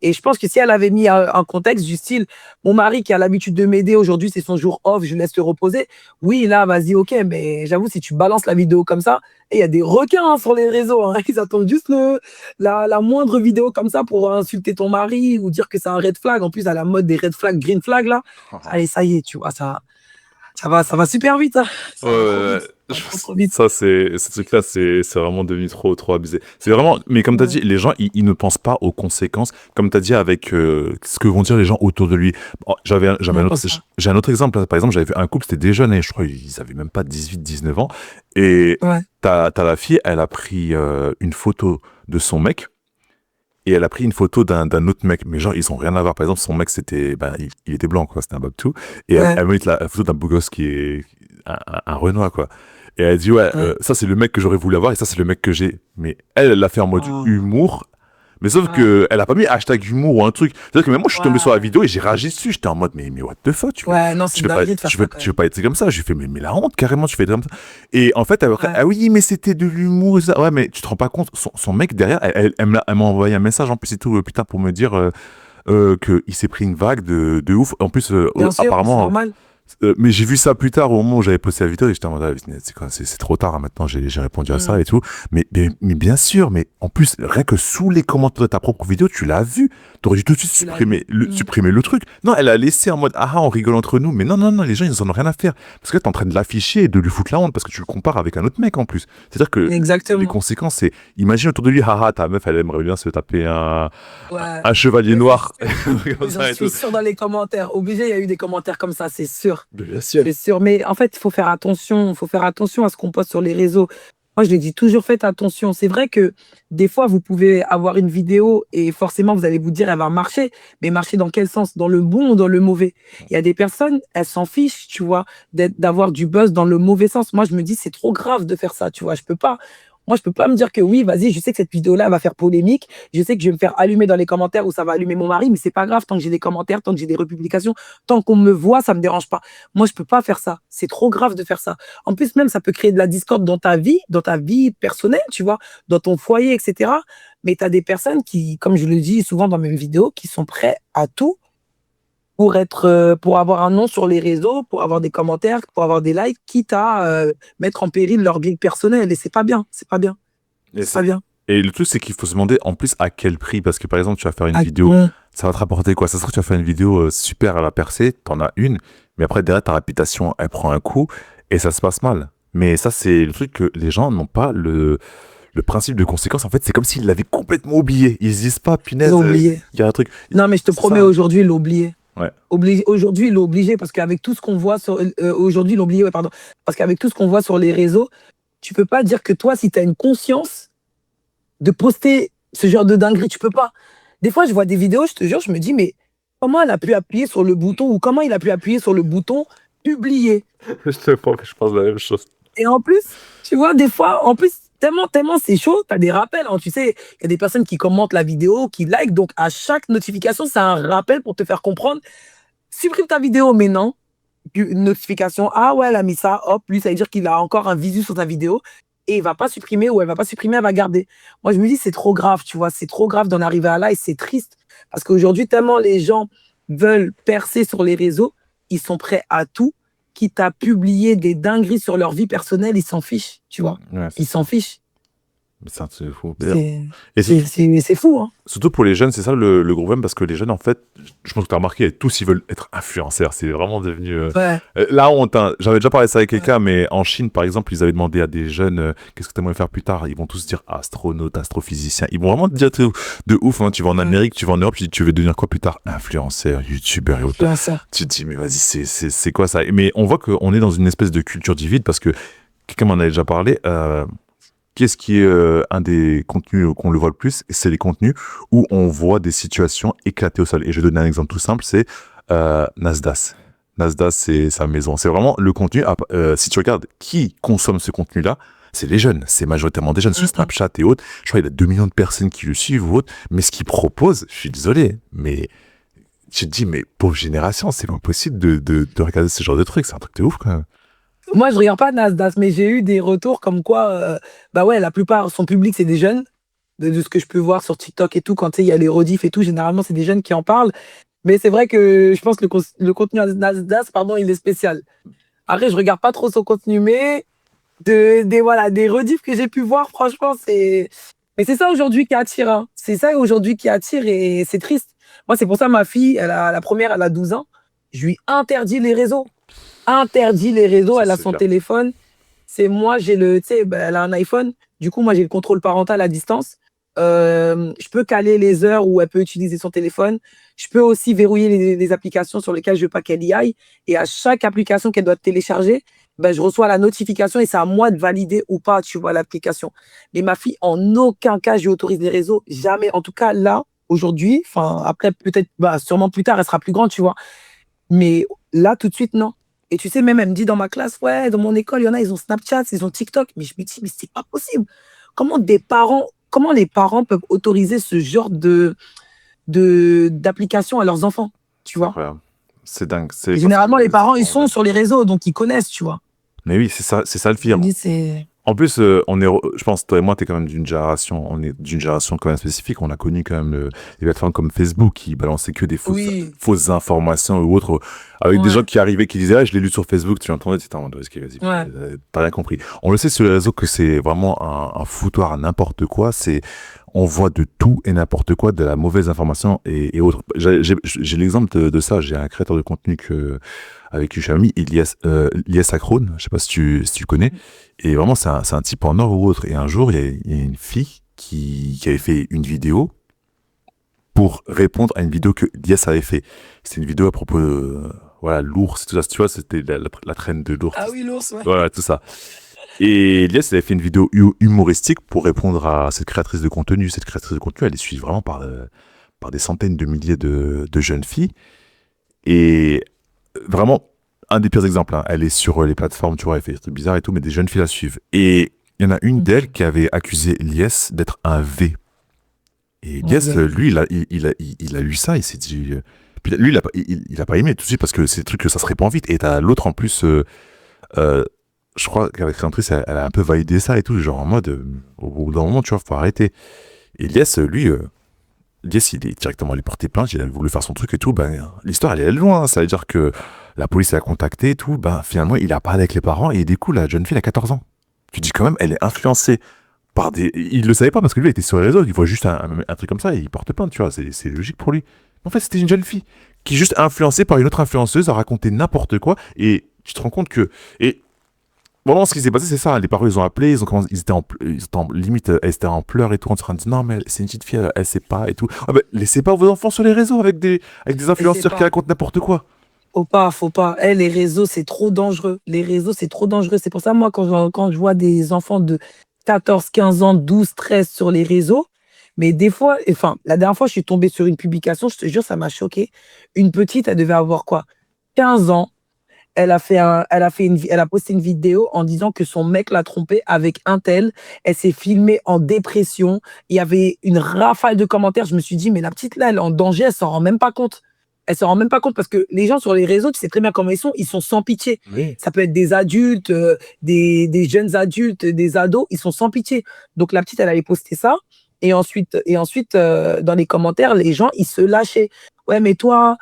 Et je pense que si elle avait mis un contexte du style, mon mari qui a l'habitude de m'aider aujourd'hui, c'est son jour off, je laisse te reposer. Oui, là, vas-y, ok, mais j'avoue, si tu balances la vidéo comme ça, et il y a des requins sur les réseaux, hein, ils attendent juste la moindre vidéo comme ça pour insulter ton mari ou dire que c'est un red flag. En plus, à la mode des red flags, green flag, là. Allez, ça y est, tu vois, ça va super vite, hein. Ça Ouais, va trop ouais, vite. Ça va trop, trop vite. Ça, ce truc-là, c'est vraiment devenu trop, trop abusé. C'est vraiment, mais comme tu as Ouais. dit, les gens, ils ne pensent pas aux conséquences. Comme tu as dit avec ce que vont dire les gens autour de lui. Oh, Non, pas ça. j'ai un autre exemple. Par exemple, j'avais vu un couple, c'était des jeunes, et je crois qu'ils avaient même pas 18, 19 ans. Et Ouais. t'as la fille, elle a pris une photo de son mec. Et elle a pris une photo d'un autre mec, mais genre ils ont rien à voir. Par exemple, son mec c'était, ben, il était blanc quoi, c'était un Babtou. Et Ouais. elle met la photo d'un beau gosse qui est un Renoir quoi. Et elle dit ouais, Ouais. ça c'est le mec que j'aurais voulu avoir et ça c'est le mec que j'ai. Mais elle l'a fait en mode Oh. humour. Mais sauf Ouais. que elle a pas mis hashtag humour ou un truc. C'est-à-dire que même moi je suis tombé sur la Ouais. vidéo et j'ai réagi dessus. J'étais en mode mais what the fuck, Ouais, non, c'est tu une veux pas, dinguerie de faire ça quand tu veux même. pas être comme ça. Je lui fais mais la honte carrément, tu fais comme ça. Et en fait après, Ouais. ah oui mais c'était de l'humour et ça. Ouais mais tu te rends pas compte, son mec derrière, elle m'a envoyé un message en plus et tout putain pour me dire qu'il s'est pris une vague de ouf. En plus Bien sûr, c'est apparemment normal. mais j'ai vu ça plus tard au moment où j'avais posté la vidéo et j'étais en mode ah, c'est quoi, c'est trop tard hein, maintenant j'ai répondu à ça Mm. et tout mais bien sûr mais en plus rien que sous les commentaires de ta propre vidéo tu l'as vu, t'aurais dû tout de suite Tu l'as vu. Mm. supprimer le truc. Non, elle a laissé en mode ah on rigole entre nous, mais non les gens ils en ont rien à faire parce que là t'es en train de l'afficher et de lui foutre la honte parce que tu le compares avec un autre mec en plus. C'est à dire que les Exactement. conséquences c'est imagine autour de lui haha ta meuf elle aimerait bien se taper Ouais. un chevalier Mais c'est noir sûr. comme Mais j'en ça et suis tout. sûre dans les commentaires. Obligé, il y a eu des commentaires comme ça, c'est sûr. Bien sûr. C'est sûr. Mais en fait, il faut faire attention. Il faut faire attention à ce qu'on poste sur les réseaux. Moi, je le dis toujours, faites attention. C'est vrai que des fois, vous pouvez avoir une vidéo et forcément, vous allez vous dire, elle va marcher. Mais marcher dans quel sens? Dans le bon ou dans le mauvais? Il y a des personnes, elles s'en fichent, tu vois, d'avoir du buzz dans le mauvais sens. Moi, je me dis, c'est trop grave de faire ça, tu vois. Je peux pas. Moi, je peux pas me dire que oui, vas-y, je sais que cette vidéo-là va faire polémique. Je sais que je vais me faire allumer dans les commentaires ou ça va allumer mon mari, mais c'est pas grave tant que j'ai des commentaires, tant que j'ai des republications, tant qu'on me voit, ça me dérange pas. Moi, je peux pas faire ça. C'est trop grave de faire ça. En plus, même, ça peut créer de la discorde dans ta vie personnelle, tu vois, dans ton foyer, etc. Mais tu as des personnes qui, comme je le dis souvent dans mes vidéos, qui sont prêts à tout pour avoir un nom sur les réseaux, pour avoir des commentaires, pour avoir des likes, quitte à mettre en péril leur vie personnelle. Et c'est pas bien. C'est pas bien. Et, C'est pas bien. et le truc, c'est qu'il faut se demander en plus à quel prix. Parce que par exemple, tu vas faire une Ah, vidéo, ça va te rapporter quoi? Ça se trouve, tu vas faire une vidéo super à la percée, t'en as une, mais après, derrière, ta réputation, elle prend un coup et ça se passe mal. Mais ça, c'est le truc que les gens n'ont pas le principe de conséquence. En fait, c'est comme s'ils l'avaient complètement oublié. Ils se disent pas, Ils punaise, ont oublié. il y a un truc. Non, mais je te C'est promets, ça. aujourd'hui, il l'a oublié. Ouais. Aujourd'hui, il l'a obligé parce qu'avec tout ce qu'on voit sur. Aujourd'hui, il l'a oublié, ouais, pardon. Parce qu'avec tout ce qu'on voit sur les réseaux, tu peux pas dire que toi, si tu as une conscience de poster ce genre de dinguerie, tu peux pas. Des fois, je vois des vidéos, je te jure, je me dis, mais comment elle a pu appuyer sur le bouton ou comment il a pu appuyer sur le bouton publier? Je pense la même chose. Et en plus, tu vois, des fois, en plus, tellement c'est chaud, tu as des rappels, hein, tu sais, il y a des personnes qui commentent la vidéo, qui like, donc à chaque notification, c'est un rappel pour te faire comprendre, supprime ta vidéo, mais non, une notification, ah ouais, elle a mis ça, hop, lui, ça veut dire qu'il a encore un visu sur ta vidéo, et il va pas supprimer, ou elle va pas supprimer, elle va garder. Moi, je me dis, c'est trop grave, tu vois, c'est trop grave d'en arriver à là, et c'est triste, parce qu'aujourd'hui, tellement les gens veulent percer sur les réseaux, ils sont prêts à tout, quitte à publier des dingueries sur leur vie personnelle, ils s'en fichent, tu vois. Ouais, Ils s'en fichent. c'est un truc fou. C'est Et c'est fou, hein. surtout pour les jeunes, c'est ça le gros problème parce que les jeunes, en fait, je pense que tu as remarqué, tous ils veulent être influenceurs. C'est vraiment devenu Ouais, la honte. Hein. J'avais déjà parlé de ça avec ouais, quelqu'un, mais en Chine, par exemple, ils avaient demandé à des jeunes qu'est-ce que tu aimerais faire plus tard. Ils vont tous dire astronaute, astrophysicien. Ils vont vraiment te dire de ouf. Hein. Tu vas en ouais. Amérique, tu vas en Europe, tu dis tu veux devenir quoi plus tard? Influenceur, youtubeur et autres. Influenceur. Tu te dis, mais vas-y, c'est quoi ça? Mais on voit qu'on est dans une espèce de culture du vide parce que quelqu'un m'en avait déjà parlé. Qu'est-ce qui est un des contenus qu'on le voit le plus? C'est les contenus où on voit des situations éclatées au sol. Et je vais donner un exemple tout simple, c'est Nasdaq. Nasdaq, c'est sa maison. C'est vraiment le contenu. Si tu regardes qui consomme ce contenu-là, c'est les jeunes. C'est majoritairement des jeunes sur Snapchat et autres. Je crois qu'il y a 2 millions de personnes qui le suivent ou autres. Mais ce qu'il propose, je suis désolé, mais tu te dis, mais pauvre génération, c'est pas possible de regarder ce genre de trucs. C'est un truc de ouf, quand même. Moi, je regarde pas Nasdaq, mais j'ai eu des retours comme quoi, bah ouais, la plupart, son public, c'est des jeunes, de ce que je peux voir sur TikTok et tout, quand tu sais, il y a les rediffs et tout, généralement, c'est des jeunes qui en parlent. Mais c'est vrai que je pense que le contenu Nasdaq, pardon, il est spécial. Après, je regarde pas trop son contenu, mais voilà, des rediffs que j'ai pu voir, franchement, mais c'est ça aujourd'hui qui attire, hein. C'est ça aujourd'hui qui attire et c'est triste. Moi, c'est pour ça, ma fille, la première, elle a 12 ans. Je lui interdis les réseaux. Interdit les réseaux, Ça, elle a c'est son clair. téléphone. C'est moi, j'ai tu sais, bah, elle a un iPhone. Du coup, moi, j'ai le contrôle parental à distance. Je peux caler les heures où elle peut utiliser son téléphone. Je peux aussi verrouiller les applications sur lesquelles je veux pas qu'elle y aille. Et à chaque application qu'elle doit télécharger, ben, je reçois la notification et c'est à moi de valider ou pas, tu vois, l'application. Mais ma fille, en aucun cas, je lui autorise les réseaux. Jamais. En tout cas, là, aujourd'hui, enfin, après, peut-être, bah, sûrement plus tard, elle sera plus grande, tu vois. Mais là, tout de suite, non. Et tu sais, même, elle me dit dans ma classe, ouais, dans mon école, il y en a, ils ont Snapchat, ils ont TikTok. Mais je me dis, mais c'est pas possible. Comment les parents peuvent autoriser ce genre d'application à leurs enfants, tu C'est vois? incroyable. C'est dingue. Et C'est parce généralement, les que c'est parents, ils trop sont vrai. sur les réseaux, donc ils connaissent, tu vois. Mais oui, c'est ça le Je pire. me dis, c'est. En plus, je pense, toi et moi, t'es quand même d'une génération, on est d'une génération quand même spécifique. On a connu quand même des plateformes comme Facebook qui balançaient que des Oui, fausses informations ou autres, avec des gens ouais, qui arrivaient, qui disaient, ah, je l'ai lu sur Facebook, tu l'entendais, tu étais en mode, vas-y, ouais. t'as rien compris. On le sait sur les réseaux que c'est vraiment un foutoir à n'importe quoi. On voit de tout et n'importe quoi, de la mauvaise information et autres. J'ai l'exemple de ça. J'ai un créateur de contenu avec qui je suis ami, Ilyes Acrone, je sais pas si tu connais. Et vraiment, c'est un type en or ou autre. Et un jour, il y a une fille qui avait fait une vidéo pour répondre à une vidéo que Ilyes avait fait. C'était une vidéo à propos de, voilà, l'ours, tout ça. Tu vois, c'était la traîne de l'ours. Ah oui, l'ours, ouais. Voilà, tout ça. Et Ilyes avait fait une vidéo humoristique pour répondre à cette créatrice de contenu. Cette créatrice de contenu, elle est suivie vraiment par des centaines de milliers de jeunes filles. Et vraiment, un des pires exemples, hein. Elle est sur les plateformes, tu vois, elle fait des trucs bizarres et tout, mais des jeunes filles la suivent. Et il y en a une d'elles qui avait accusé Lies d'être un V. Et Ouais, Lies, lui, il a lu ça, il s'est dit. Puis lui, il a pas aimé tout de suite parce que c'est des trucs que ça se répand vite. Et t'as l'autre en plus, euh, je crois qu'avec l'actrice, elle a un peu validé ça et tout, genre en mode, au bout d'un moment, tu vois, faut arrêter. Et Lies, lui, Lies, il est directement allé porter plainte, il a voulu faire son truc et tout, ben, l'histoire, elle est loin, hein. Ça veut dire que la police l'a contacté et tout, ben, finalement, il a parlé avec les parents et du coup, la jeune fille a 14 ans. Tu dis quand même, elle est influencée par des. Il le savait pas parce que lui, il était sur les réseaux, il voit juste un truc comme ça et il porte plainte, tu vois, c'est logique pour lui. En fait, c'était une jeune fille qui est juste influencée par une autre influenceuse à raconter n'importe quoi et tu te rends compte que. Et vraiment, ce qui s'est passé, c'est ça. Les parents, ils ont appelé, ils étaient limite, elles étaient en pleurs et tout, en train de dire non, mais c'est une petite fille, elle sait pas et tout. Ah ben, laissez pas vos enfants sur les réseaux avec des je sais influenceurs qui pas. racontent n'importe quoi. Faut pas, faut pas. Eh, les réseaux, c'est trop dangereux. Les réseaux, c'est trop dangereux. C'est pour ça, moi, quand je vois des enfants de 14, 15 ans, 12, 13 sur les réseaux, mais des fois, enfin, la dernière fois, je suis tombée sur une publication, je te jure, ça m'a choquée. Une petite, elle devait avoir quoi? 15 ans. Elle a posté une vidéo en disant que son mec l'a trompée avec un tel. Elle s'est filmée en dépression. Il y avait une rafale de commentaires. Je me suis dit, mais la petite là, elle est en danger, elle s'en rend même pas compte. Elle s'en rend même pas compte parce que les gens sur les réseaux, tu sais très bien comment ils sont sans pitié. Oui. Ça peut être des adultes, des jeunes adultes, des ados, ils sont sans pitié. Donc la petite, elle avait posté ça. Et ensuite, dans les commentaires, les gens, ils se lâchaient. Ouais, mais toi,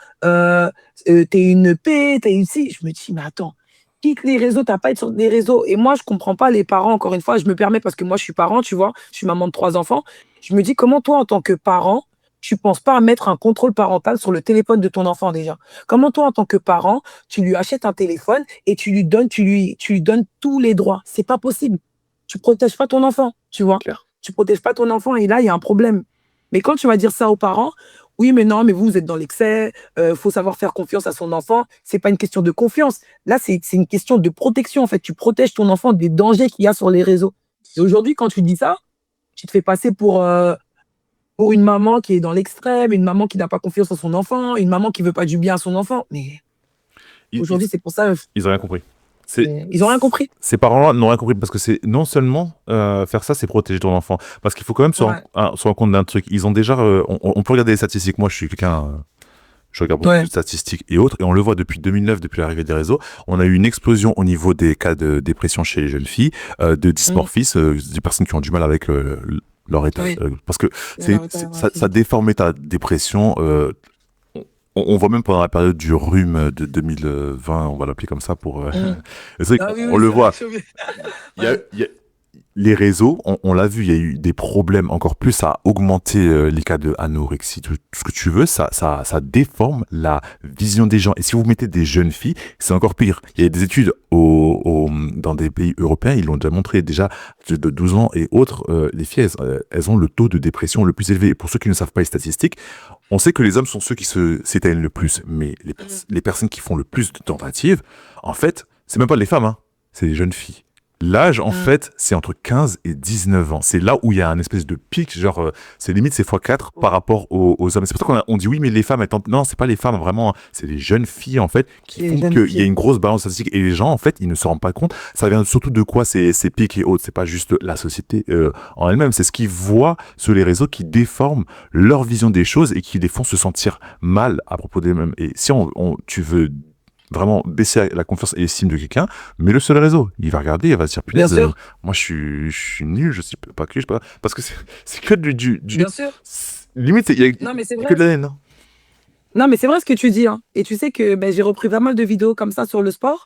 t'es une paix, t'es ici. Je me dis, mais attends, quitte les réseaux, t'as pas à être sur des réseaux. Et moi, je comprends pas les parents, encore une fois, je me permets parce que moi, je suis parent, tu vois, je suis maman de 3 enfants. Je me dis, comment toi, en tant que parent, tu penses pas à mettre un contrôle parental sur le téléphone de ton enfant déjà? Comment toi, en tant que parent, tu lui achètes un téléphone et tu lui donnes tous les droits? C'est pas possible. Tu protèges pas ton enfant, tu vois. Clair. Tu protèges pas ton enfant et là, il y a un problème. Mais quand tu vas dire ça aux parents, oui, mais non, mais vous êtes dans l'excès, faut savoir faire confiance à son enfant. C'est pas une question de confiance. Là, c'est une question de protection, en fait. Tu protèges ton enfant des dangers qu'il y a sur les réseaux. Et aujourd'hui, quand tu dis ça, tu te fais passer pour une maman qui est dans l'extrême, une maman qui n'a pas confiance en son enfant, une maman qui veut pas du bien à son enfant. Mais Ils, ils, aujourd'hui, c'est pour ça, ils ont rien compris. C'est, ils ont rien compris. ces parents-là n'ont rien compris parce que c'est non seulement faire ça, c'est protéger ton enfant. Parce qu'il faut quand même Ouais, se rendre compte d'un truc. Ils ont déjà. On peut regarder les statistiques. Moi, je suis quelqu'un. Je regarde beaucoup de ouais. statistiques et autres, et on le voit depuis 2009, depuis l'arrivée des réseaux. On a eu une explosion au niveau des cas de dépression chez les jeunes filles, de Mmh. dysmorphisme, des personnes qui ont du mal avec leur état. Oui, Parce que leur état ça physique. déforme ta dépression. On voit même pendant la période du rhume de 2020, on va l'appeler comme ça pour. Mmh. C'est vrai Ah oui, qu'on oui, le c'est vrai voit. que Il y a, ouais. il y a- les réseaux, on l'a vu, il y a eu des problèmes encore plus, ça a augmenté les cas de anorexie, tout ce que tu veux, ça déforme la vision des gens. Et si vous mettez des jeunes filles, c'est encore pire. Il y a des études dans des pays européens, ils l'ont déjà montré, déjà de 12 ans et autres, les filles, elles ont le taux de dépression le plus élevé. Et pour ceux qui ne savent pas les statistiques, on sait que les hommes sont ceux qui s'éteignent le plus, mais les personnes qui font le plus de tentatives, en fait, c'est même pas les femmes, hein, c'est les jeunes filles. L'âge, en fait, c'est entre 15 et 19 ans. C'est là où il y a un espèce de pic, genre, c'est limite, c'est x4 par rapport aux hommes. C'est pour ça qu'on dit oui, mais les femmes, elles tentent. Non, c'est pas les femmes, vraiment. C'est les jeunes filles, en fait, qui Les font jeunes qu'il y a filles. une grosse balance statistique. Et les gens, en fait, ils ne se rendent pas compte. Ça vient surtout de quoi ces pics et autres. C'est pas juste la société en elle-même. C'est ce qu'ils voient sur les réseaux qui déforment leur vision des choses et qui les font se sentir mal à propos d'eux-mêmes. Et si tu veux vraiment baisser la confiance et l'estime de quelqu'un, mets-le sur les réseaux. Il va regarder, il va se dire, Bien punaise, sûr, moi je suis nul, je sais pas que, je sais pas. Parce que c'est que bien sûr. limite, il y a Non, mais c'est que vrai. de la haine. Hein. Non, mais c'est vrai ce que tu dis, hein. Et tu sais que ben, j'ai repris pas mal de vidéos comme ça sur le sport.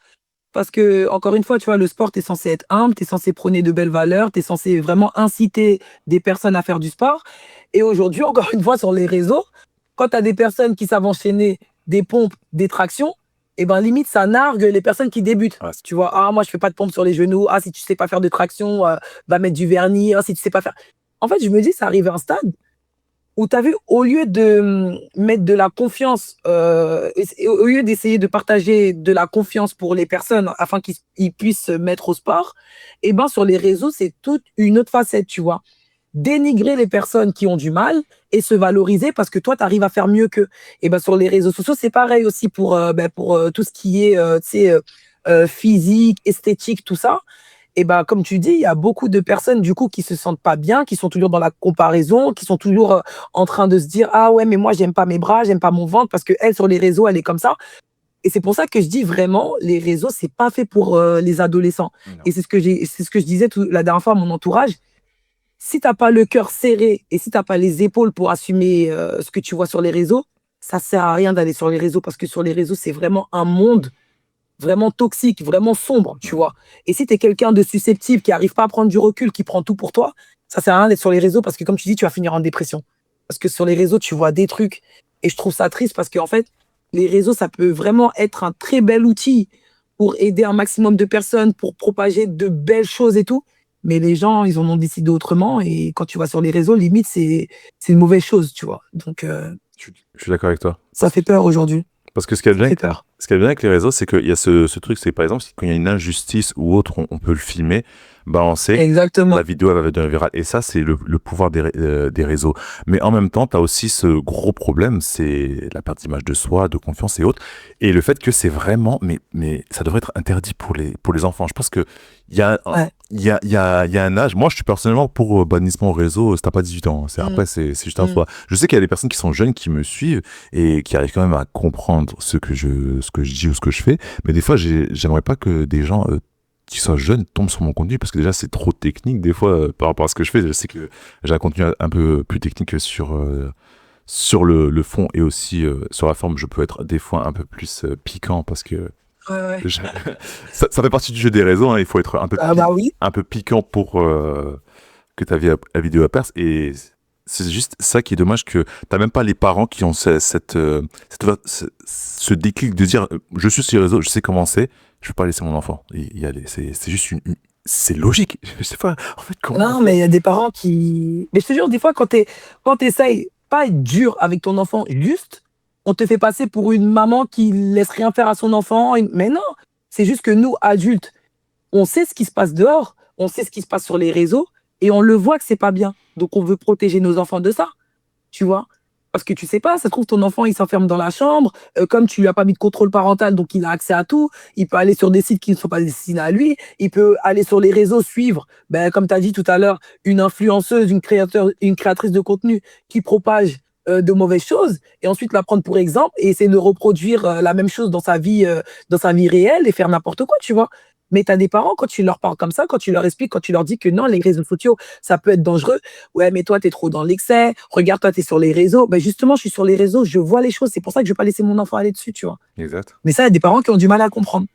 Parce que, encore une fois, tu vois, le sport, t'es censé être humble, t'es censé prôner de belles valeurs, t'es censé vraiment inciter des personnes à faire du sport. Et aujourd'hui, encore une fois, sur les réseaux, quand t'as des personnes qui savent enchaîner des pompes, des tractions, et ben limite, ça nargue les personnes qui débutent. Ouais, Tu vois, ah, moi, je fais pas de pompe sur les genoux. Ah, si tu sais pas faire de traction, va mettre du vernis. Ah, si tu sais pas faire. En fait, je me dis, ça arrive à un stade où tu as vu, au lieu de mettre de la confiance, et au lieu d'essayer de partager de la confiance pour les personnes afin qu'ils puissent se mettre au sport, et ben sur les réseaux, c'est toute une autre facette, tu vois. Dénigrer les personnes qui ont du mal et se valoriser parce que toi, tu arrives à faire mieux qu'eux. Et ben sur les réseaux sociaux, c'est pareil aussi pour tout ce qui est tu sais, physique, esthétique, tout ça. Et ben, comme tu dis, il y a beaucoup de personnes du coup qui se sentent pas bien, qui sont toujours dans la comparaison, qui sont toujours en train de se dire ah ouais mais moi j'aime pas mes bras, j'aime pas mon ventre parce que elle sur les réseaux elle est comme ça. Et c'est pour ça que je dis vraiment les réseaux c'est pas fait pour les adolescents. non. Et c'est ce que je disais la dernière fois à mon entourage. Si t'as pas le cœur serré et si t'as pas les épaules pour assumer ce que tu vois sur les réseaux, ça sert à rien d'aller sur les réseaux parce que sur les réseaux c'est vraiment un monde vraiment toxique, vraiment sombre, tu vois. Et si tu es quelqu'un de susceptible, qui arrive pas à prendre du recul, qui prend tout pour toi, ça sert à rien d'être sur les réseaux parce que, comme tu dis, tu vas finir en dépression. Parce que sur les réseaux, tu vois des trucs. Et je trouve ça triste parce qu'en fait, les réseaux, ça peut vraiment être un très bel outil pour aider un maximum de personnes, pour propager de belles choses et tout. Mais les gens, ils en ont décidé autrement. Et quand tu vas sur les réseaux, limite, c'est une mauvaise chose, tu vois. Donc, Je suis d'accord avec toi. ça fait peur aujourd'hui. Parce que ce qu'il y a de Ça bien fait peur. ce qu'il y a de bien avec les réseaux, c'est qu'il y a ce truc, c'est par exemple, quand il y a une injustice ou autre, on peut le filmer, bah on sait que Exactement. la vidéo elle va devenir virale. Et ça, c'est le pouvoir des réseaux. Mais en même temps, tu as aussi ce gros problème, c'est la perte d'image de soi, de confiance et autres. Et le fait que c'est vraiment, mais ça devrait être interdit pour les enfants. Je pense que il y a, Ouais. il y a un âge. Moi, je suis personnellement pour bannissement au réseau, si t'as pas 18 ans. Mm. Après, c'est juste un Mm. choix. Je sais qu'il y a des personnes qui sont jeunes qui me suivent et qui arrivent quand même à comprendre ce que je dis ou ce que je fais. Mais des fois, j'aimerais pas que des gens qui soient jeunes tombent sur mon contenu parce que déjà, c'est trop technique. Des fois, par rapport à ce que je fais, je sais que j'ai un contenu un peu plus technique sur le fond et aussi sur la forme. Je peux être des fois un peu plus piquant parce que Ouais, ouais. je- ça fait partie du jeu des réseaux. Hein. Il faut être Ah bah oui. un peu piquant pour que la vidéo perce. Et c'est juste ça qui est dommage que t'as même pas les parents qui ont ce déclic de dire je suis sur les réseaux, je sais comment c'est, je peux pas laisser mon enfant y aller. C'est juste c'est logique. Je sais pas. En fait, comment on Non, mais fait il y a des parents qui. Mais je te jure, des fois, quand t'essayes pas être dur avec ton enfant, juste, on te fait passer pour une maman qui laisse rien faire à son enfant. Mais non, c'est juste que nous, adultes, on sait ce qui se passe dehors, on sait ce qui se passe sur les réseaux, et on le voit que c'est pas bien. Donc, on veut protéger nos enfants de ça, tu vois. Parce que tu sais pas, ça se trouve, ton enfant, il s'enferme dans la chambre, comme tu lui as pas mis de contrôle parental, donc il a accès à tout. Il peut aller sur des sites qui ne sont pas destinés à lui. Il peut aller sur les réseaux, suivre, ben, comme tu as dit tout à l'heure, une influenceuse, une créatrice de contenu qui propage de mauvaises choses, et ensuite la prendre pour exemple et essayer de reproduire la même chose dans sa vie réelle et faire n'importe quoi, tu vois. Mais tu as des parents, quand tu leur parles comme ça, quand tu leur expliques, quand tu leur dis que non, les réseaux sociaux, ça peut être dangereux. Ouais, mais toi, tu es trop dans l'excès. Regarde, toi, tu es sur les réseaux. Ben justement, je suis sur les réseaux, je vois les choses. C'est pour ça que je ne vais pas laisser mon enfant aller dessus, tu vois. Exact. Mais ça, il y a des parents qui ont du mal à comprendre.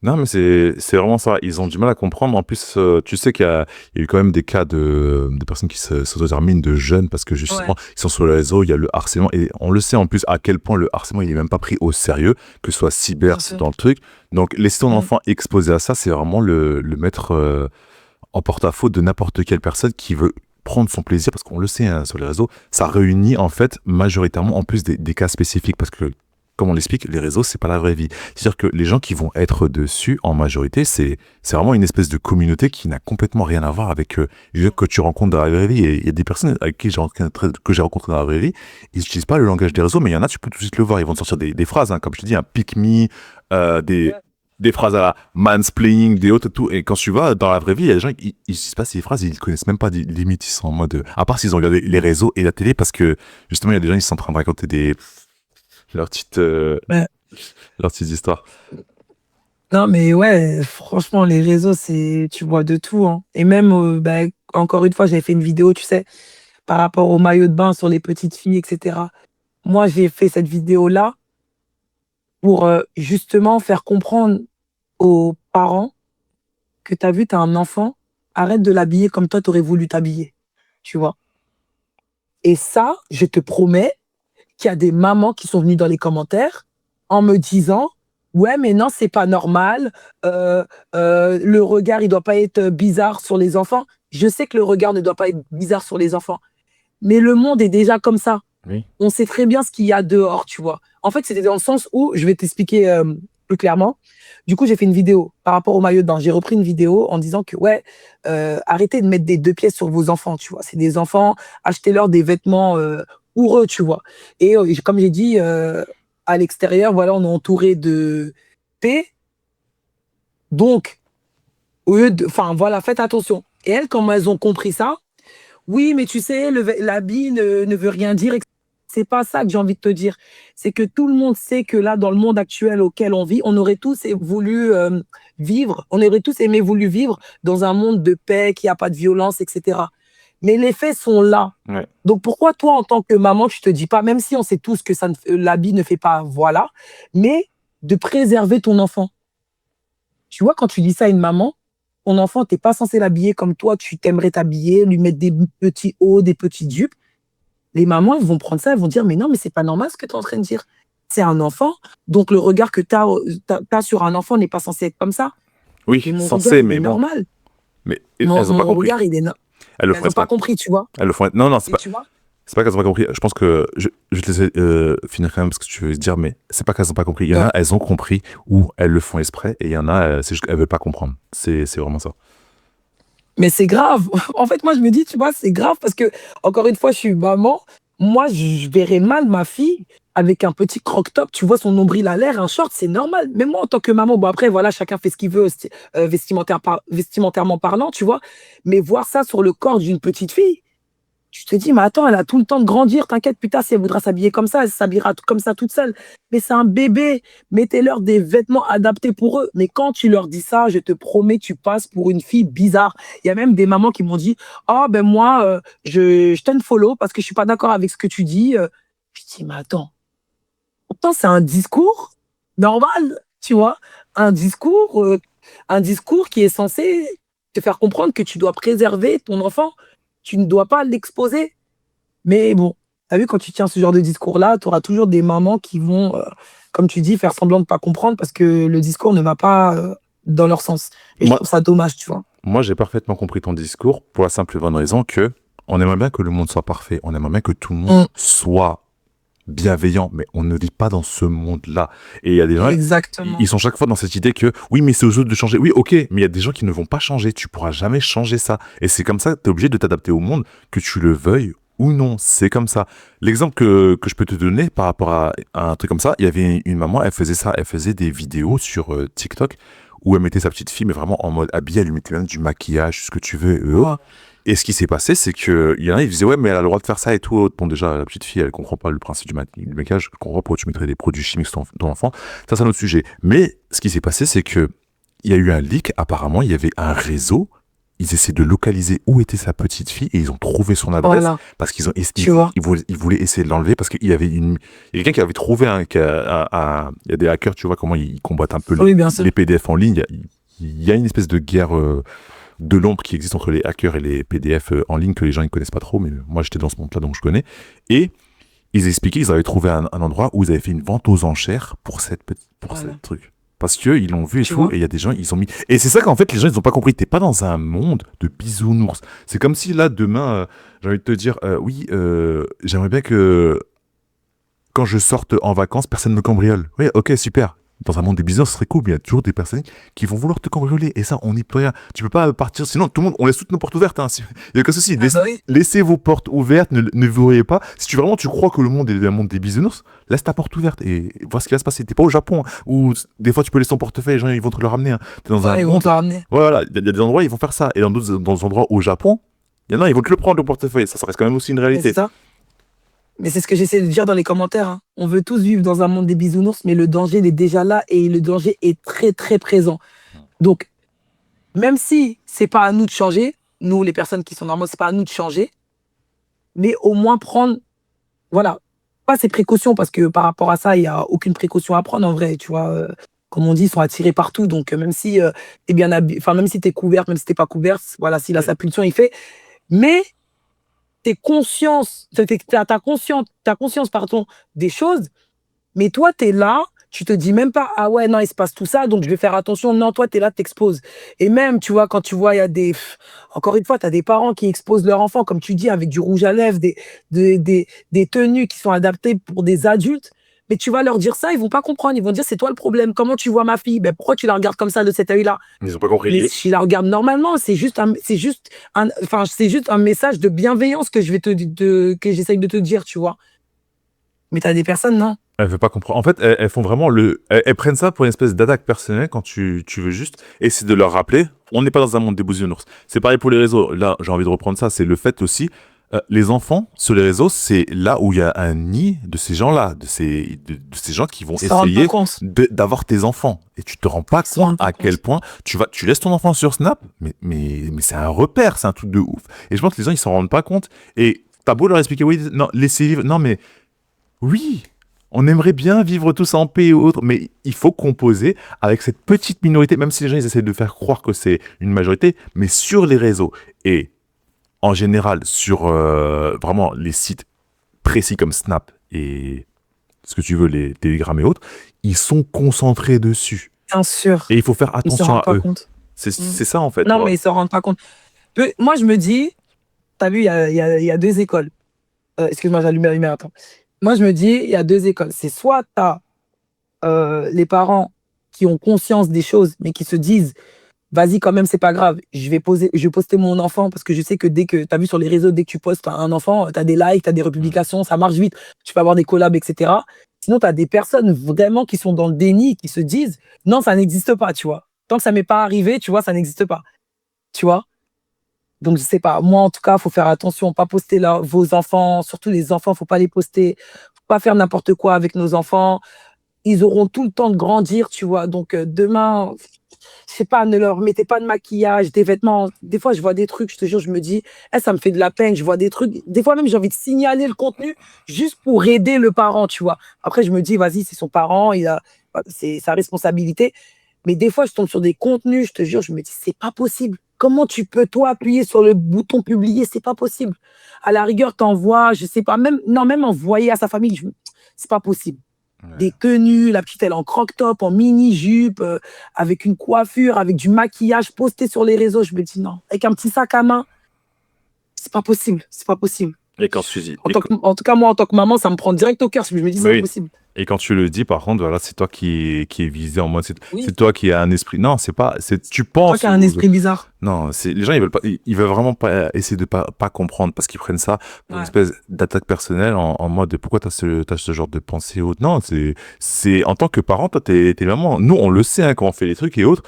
Non, mais c'est vraiment ça. Ils ont du mal à comprendre. En plus, tu sais qu'il y a eu quand même des cas de personnes qui s'autoterminent de jeunes parce que Ouais. justement, ils sont sur le réseau, il y a le harcèlement. Et on le sait en plus à quel point le harcèlement, il est même pas pris au sérieux, que ce soit cyber, Bien c'est sûr. dans le truc. Donc, laisser ton Mmh. enfant exposé à ça, c'est vraiment le mettre en porte-à-faux de n'importe quelle personne qui veut prendre son plaisir, parce qu'on le sait hein, sur les réseaux, ça réunit en fait majoritairement en plus des cas spécifiques, parce que comme on l'explique, les réseaux, c'est pas la vraie vie. C'est-à-dire que les gens qui vont être dessus, en majorité, c'est vraiment une espèce de communauté qui n'a complètement rien à voir avec les gens que tu rencontres dans la vraie vie. Et il y a des personnes avec qui que j'ai rencontré dans la vraie vie, ils n'utilisent pas le langage des réseaux, mais il y en a, tu peux tout de suite le voir. Ils vont te sortir des phrases, hein, comme je te dis, un pick me, Ouais. des phrases à la mansplaining, des autres et tout. Et quand tu vas dans la vraie vie, il y a des gens qui ils utilisent pas ces phrases, ils connaissent même pas, limite, ils sont en mode, à part s'ils ont regardé les réseaux et la télé, parce que justement, il y a des gens, ils sont en train de raconter leurs petites, Ouais. leurs petites histoires. Non, mais ouais, franchement, les réseaux, tu vois de tout, hein. Et même, bah, encore une fois, j'avais fait une vidéo, tu sais, par rapport au maillot de bain sur les petites filles, et cetera. Moi, j'ai fait cette vidéo-là pour, justement faire comprendre aux parents que tu as vu, tu as un enfant, arrête de l'habiller comme toi, tu aurais voulu t'habiller, tu vois? Et ça, je te promets qu'il y a des mamans qui sont venues dans les commentaires en me disant: «Ouais, mais non, c'est pas normal, heu le regard, il doit pas être bizarre sur les enfants». Je sais que le regard ne doit pas être bizarre sur les enfants, mais le monde est déjà comme ça. Oui. On sait très bien ce qu'il y a dehors, tu vois? En fait, c'était dans le sens où je vais t'expliquer, plus clairement. Du coup, j'ai fait une vidéo par rapport au maillot de bain. J'ai repris une vidéo en disant que: «Ouais, arrêtez de mettre des 2 pièces sur vos enfants», tu vois? C'est des enfants, achetez-leur des vêtements, pour eux, tu vois? Et comme j'ai dit, à l'extérieur, voilà, on est entouré de paix, donc au lieu de enfin, voilà, faites attention. Et elles, quand elles ont compris ça: «Oui, mais tu sais, l'habit ne veut rien dire et c'est pas ça que j'ai envie de te dire. C'est que tout le monde sait que là, dans le monde actuel auquel on vit, on aurait tous voulu, vivre on aurait tous aimé voulu vivre dans un monde de paix, qu'il y a pas de violence et cetera. Mais les faits sont là. Ouais. Donc pourquoi toi, en tant que maman, tu te dis pas, même si on sait tous que ça ne f l'habit ne fait pas voilà, mais de préserver ton enfant?» Tu vois, quand tu dis ça à une maman, ton enfant, tu es pas censé l'habiller comme toi, tu t'aimerais t'habiller, lui mettre des petits hauts, des petites jupes. Les mamans, elles vont prendre ça, elles vont dire: «Mais non, mais c'est pas normal ce que tu es en train de dire. C'est un enfant, donc le regard que tu as sur un enfant n'est pas censé être comme ça. Oui, Mais mon regard, censé, il est mais bon. normal. Mais Mon elles ont pas mon compris. regard, il est no» Elles le font Elles ont pas exprès. compris, tu vois? Elles le font. Non, non, Et tu vois? c'est pas qu'elles ont pas compris. Je pense que je vais te laisser finir quand même parce que tu veux dire, mais c'est pas qu'elles ont pas compris. Il y en Ouais. a, elles ont compris ou elles le font exprès, et il y en a, c'est juste qu'elles veulent pas comprendre. C'est vraiment ça. Mais c'est grave. En fait, moi, je me dis, tu vois, c'est grave parce que, encore une fois, je suis maman. Moi, je verrais mal ma fille avec un petit croc-top, tu vois, son nombril à l'air, un short, c'est normal. Mais moi, en tant que maman, bon, après, voilà, chacun fait ce qu'il veut, vestimentairement parlant, tu vois. Mais voir ça sur le corps d'une petite fille, tu te dis: «Mais attends, elle a tout le temps de grandir, t'inquiète, plus tard, si elle voudra s'habiller comme ça, elle s'habillera comme ça toute seule. Mais c'est un bébé, mettez-leur des vêtements adaptés pour eux». Mais quand tu leur dis ça, je te promets, tu passes pour une fille bizarre. Il y a même des mamans qui m'ont dit: «Ah ben moi, je t'unfollow parce que je suis pas d'accord avec ce que tu dis». Je dis: «Mais attends, pourtant c'est un discours normal, tu vois? Un discours, heu, un discours qui est censé te faire comprendre que tu dois préserver ton enfant. Tu ne dois pas l'exposer». Mais bon, tu as vu, quand tu tiens ce genre de discours-là, tu auras toujours des mamans qui vont, comme tu dis, faire semblant de pas comprendre parce que le discours ne va pas, dans leur sens. Et je Moi, trouve ça dommage, tu vois? moi, j'ai parfaitement compris ton discours pour la simple et bonne raison que on aimerait bien que le monde soit parfait. On aimerait bien que tout le monde Mmh, soit bienveillant, mais on ne vit pas dans ce monde-là. Et il y a des gens, ils exactement. sont chaque fois dans cette idée que oui, mais c'est aux autres de changer. Oui, ok, mais il y a des gens qui ne vont pas changer. Tu pourras jamais changer ça. Et c'est comme ça, tu es obligé de t'adapter au monde, que tu le veuilles ou non. C'est comme ça. L'exemple que je peux te donner par rapport à un truc comme ça, il y avait une maman, elle faisait ça, elle faisait des vidéos sur TikTok où elle mettait sa petite fille, mais vraiment en mode habillée, elle lui mettait même du maquillage, ce que tu veux. Ouais, Et ce qui s'est passé, c'est que il y en a, ils disaient ouais, mais elle a le droit de faire ça et tout. Bon, déjà, la petite fille, elle comprend pas le principe du maquillage, elle comprend pas pourquoi tu mettrais des produits chimiques sur ton enfant. Ça, c'est un autre sujet. Mais ce qui s'est passé, c'est que il y a eu un leak. Apparemment, il y avait un réseau ils essaient de localiser où était sa petite fille et ils ont trouvé son adresse Voilà, parce qu'ils ont tu vois. ils voulaient essayer de l'enlever parce qu'il y avait il y a quelqu'un qui avait trouvé il y a des hackers, tu vois comment ils combattent un peu Oui, bien sûr. les PDF en ligne. Il y a une espèce de guerre de l'ombre qui existe entre les hackers et les PDF en ligne que les gens ne connaissent pas trop, mais moi j'étais dans ce monde-là donc je connais. Et ils expliquaient qu'ils avaient trouvé un endroit où ils avaient fait une vente aux enchères pour Voilà, cette truc. Parce qu'ils l'ont vu et tu tout, vois. et il y a des gens, ils ont mis. Et c'est ça qu'en fait, les gens, ils ont pas compris. T'es pas dans un monde de bisounours. C'est comme si là, demain, j'ai envie de te dire, oui, j'aimerais bien que quand je sorte en vacances, personne me cambriole. Oui, ok, super. Dans un monde des bisounours, ce serait cool, mais il y a toujours des personnes qui vont vouloir te cambrioler. Et ça, on n'y peut rien. Tu peux pas partir, sinon tout le monde, on laisse toutes nos portes ouvertes. Hein. Il y a que ceci. Ah bah oui, Laissez vos portes ouvertes, ne verrouillez pas. Si tu crois que le monde est un monde des bisounours, laisse ta porte ouverte et vois ce qui va se passer. T'es pas au Japon, hein, où des fois tu peux laisser ton portefeuille, les gens ils vont te le ramener. Hein. T'es dans un ouais, ils vont monde. te ramener. Voilà, il y a des endroits, ils vont faire ça. Et dans des endroits au Japon, il y en a, ils vont te le prendre, le portefeuille. Ça reste quand même aussi une Mais c'est réalité. ça. Mais c'est ce que j'essaie de dire dans les commentaires, hein. On veut tous vivre dans un monde des bisounours, mais le danger, il est déjà là et le danger est très, très présent. Donc, même si c'est pas à nous de changer, nous, les personnes qui sont normales, c'est pas à nous de changer, mais au moins prendre, voilà, pas ces précautions, parce que par rapport à ça, il y a aucune précaution à prendre en vrai, tu vois. Comme on dit, ils sont attirés partout. Donc, même si t'es bien enfin, même si t'es couverte, même si t'es pas couverte, voilà, s'il a sa pulsion, il fait. Mais t'es conscience, t'as conscience, pardon, des choses, mais toi, t'es là, tu te dis même pas, ah ouais, non, il se passe tout ça, donc je vais faire attention. Non, toi, t'es là, t'exposes. Et même, tu vois, quand tu vois, il y a encore une fois, t'as des parents qui exposent leur enfant, comme tu dis, avec du rouge à lèvres, des tenues qui sont adaptées pour des adultes. Mais tu vas leur dire ça, ils vont pas comprendre. Ils vont dire, c'est toi le problème. Comment tu vois ma fille? Ben, pourquoi tu la regardes comme ça, de cet œil-là? Ils ont pas Mais compris. si je la regarde normalement, enfin, c'est juste un message de bienveillance que que j'essaye de te dire, tu vois. Mais t'as des personnes, non. Elle veut pas comprendre. En fait, elles font vraiment elles prennent ça pour une espèce d'attaque personnelle quand tu veux juste essayer de leur rappeler. On n'est pas dans un monde des bisounours. C'est pareil pour les réseaux. Là, j'ai envie de reprendre ça. C'est le fait aussi, les enfants sur les réseaux, c'est là où il y a un nid de ces gens-là, de ces gens qui vont Ils se rendent pas essayer compte. d'avoir tes enfants. Et tu te rends pas Ils se rendent compte pas à quel compte. point tu laisses ton enfant sur Snap, mais c'est un repère, c'est un truc de ouf. Et je pense que les gens, ils s'en rendent pas compte. Et t'as beau leur expliquer, oui, non, laissez vivre. Non, mais oui, on aimerait bien vivre tous en paix ou autre, mais il faut composer avec cette petite minorité, même si les gens ils essaient de faire croire que c'est une majorité, mais sur les réseaux et en général sur vraiment les sites précis comme Snap et ce que tu veux, les Telegram et autres, ils sont concentrés dessus. Bien sûr, Et il faut faire ils se attention rendent à pas eux. compte. C'est Mm. c'est ça en fait. Non, mais ils se rendent pas compte. Moi, je me dis, t'as vu, il y a deux écoles. Excuse-moi, j'allume la lumière, attends. Moi, je me dis, il y a deux écoles. C'est soit t'as les parents qui ont conscience des choses, mais qui se disent, vas-y, quand même, c'est pas grave. Je vais poster mon enfant parce que je sais que t'as vu sur les réseaux, dès que tu postes un enfant, t'as des likes, t'as des republications, ça marche vite. Tu peux avoir des collabs, etc. Sinon, t'as des personnes vraiment qui sont dans le déni, qui se disent, non, ça n'existe pas, tu vois. Tant que ça m'est pas arrivé, tu vois, ça n'existe pas. Tu vois. Donc, je sais pas. Moi, en tout cas, faut faire attention, pas poster vos enfants, surtout les enfants, faut pas les poster. Faut pas faire n'importe quoi avec nos enfants. Ils auront tout le temps de grandir, tu vois. Donc, demain, je sais pas, ne leur mettez pas de maquillage, des vêtements. Des fois, je vois des trucs, je te jure, je me dis, ça me fait de la peine. Je vois des trucs. Des fois, même, j'ai envie de signaler le contenu juste pour aider le parent, tu vois. Après, je me dis, vas-y, c'est son parent, c'est sa responsabilité. Mais des fois, je tombe sur des contenus, je te jure, je me dis, c'est pas possible. Comment tu peux, toi, appuyer sur le bouton publier? C'est pas possible. À la rigueur, t'envoies, je sais pas, même envoyer à sa famille, c'est pas possible. Des tenues, la petite, elle en croc-top, en mini-jupe, avec une coiffure, avec du maquillage posté sur les réseaux. Je me dis, non, avec un petit sac à main, c'est pas possible. C'est pas possible. Et quand tu dis, En tout cas, moi, en tant que maman, ça me prend direct au cœur. Je me dis, c'est oui. pas possible. Et quand tu le dis, par contre, voilà, c'est toi qui est visé en mode, Oui. c'est toi qui as un esprit. Non, c'est pas, tu Toi penses. qui as un esprit bizarre. Non, les gens, ils veulent vraiment pas essayer de pas comprendre parce qu'ils prennent ça pour une espèce d'attaque personnelle en mode pourquoi t'as ce genre de pensée ou autre. Non, c'est en tant que parent, toi, t'es maman. Nous, on le sait, hein, quand on fait les trucs et autres,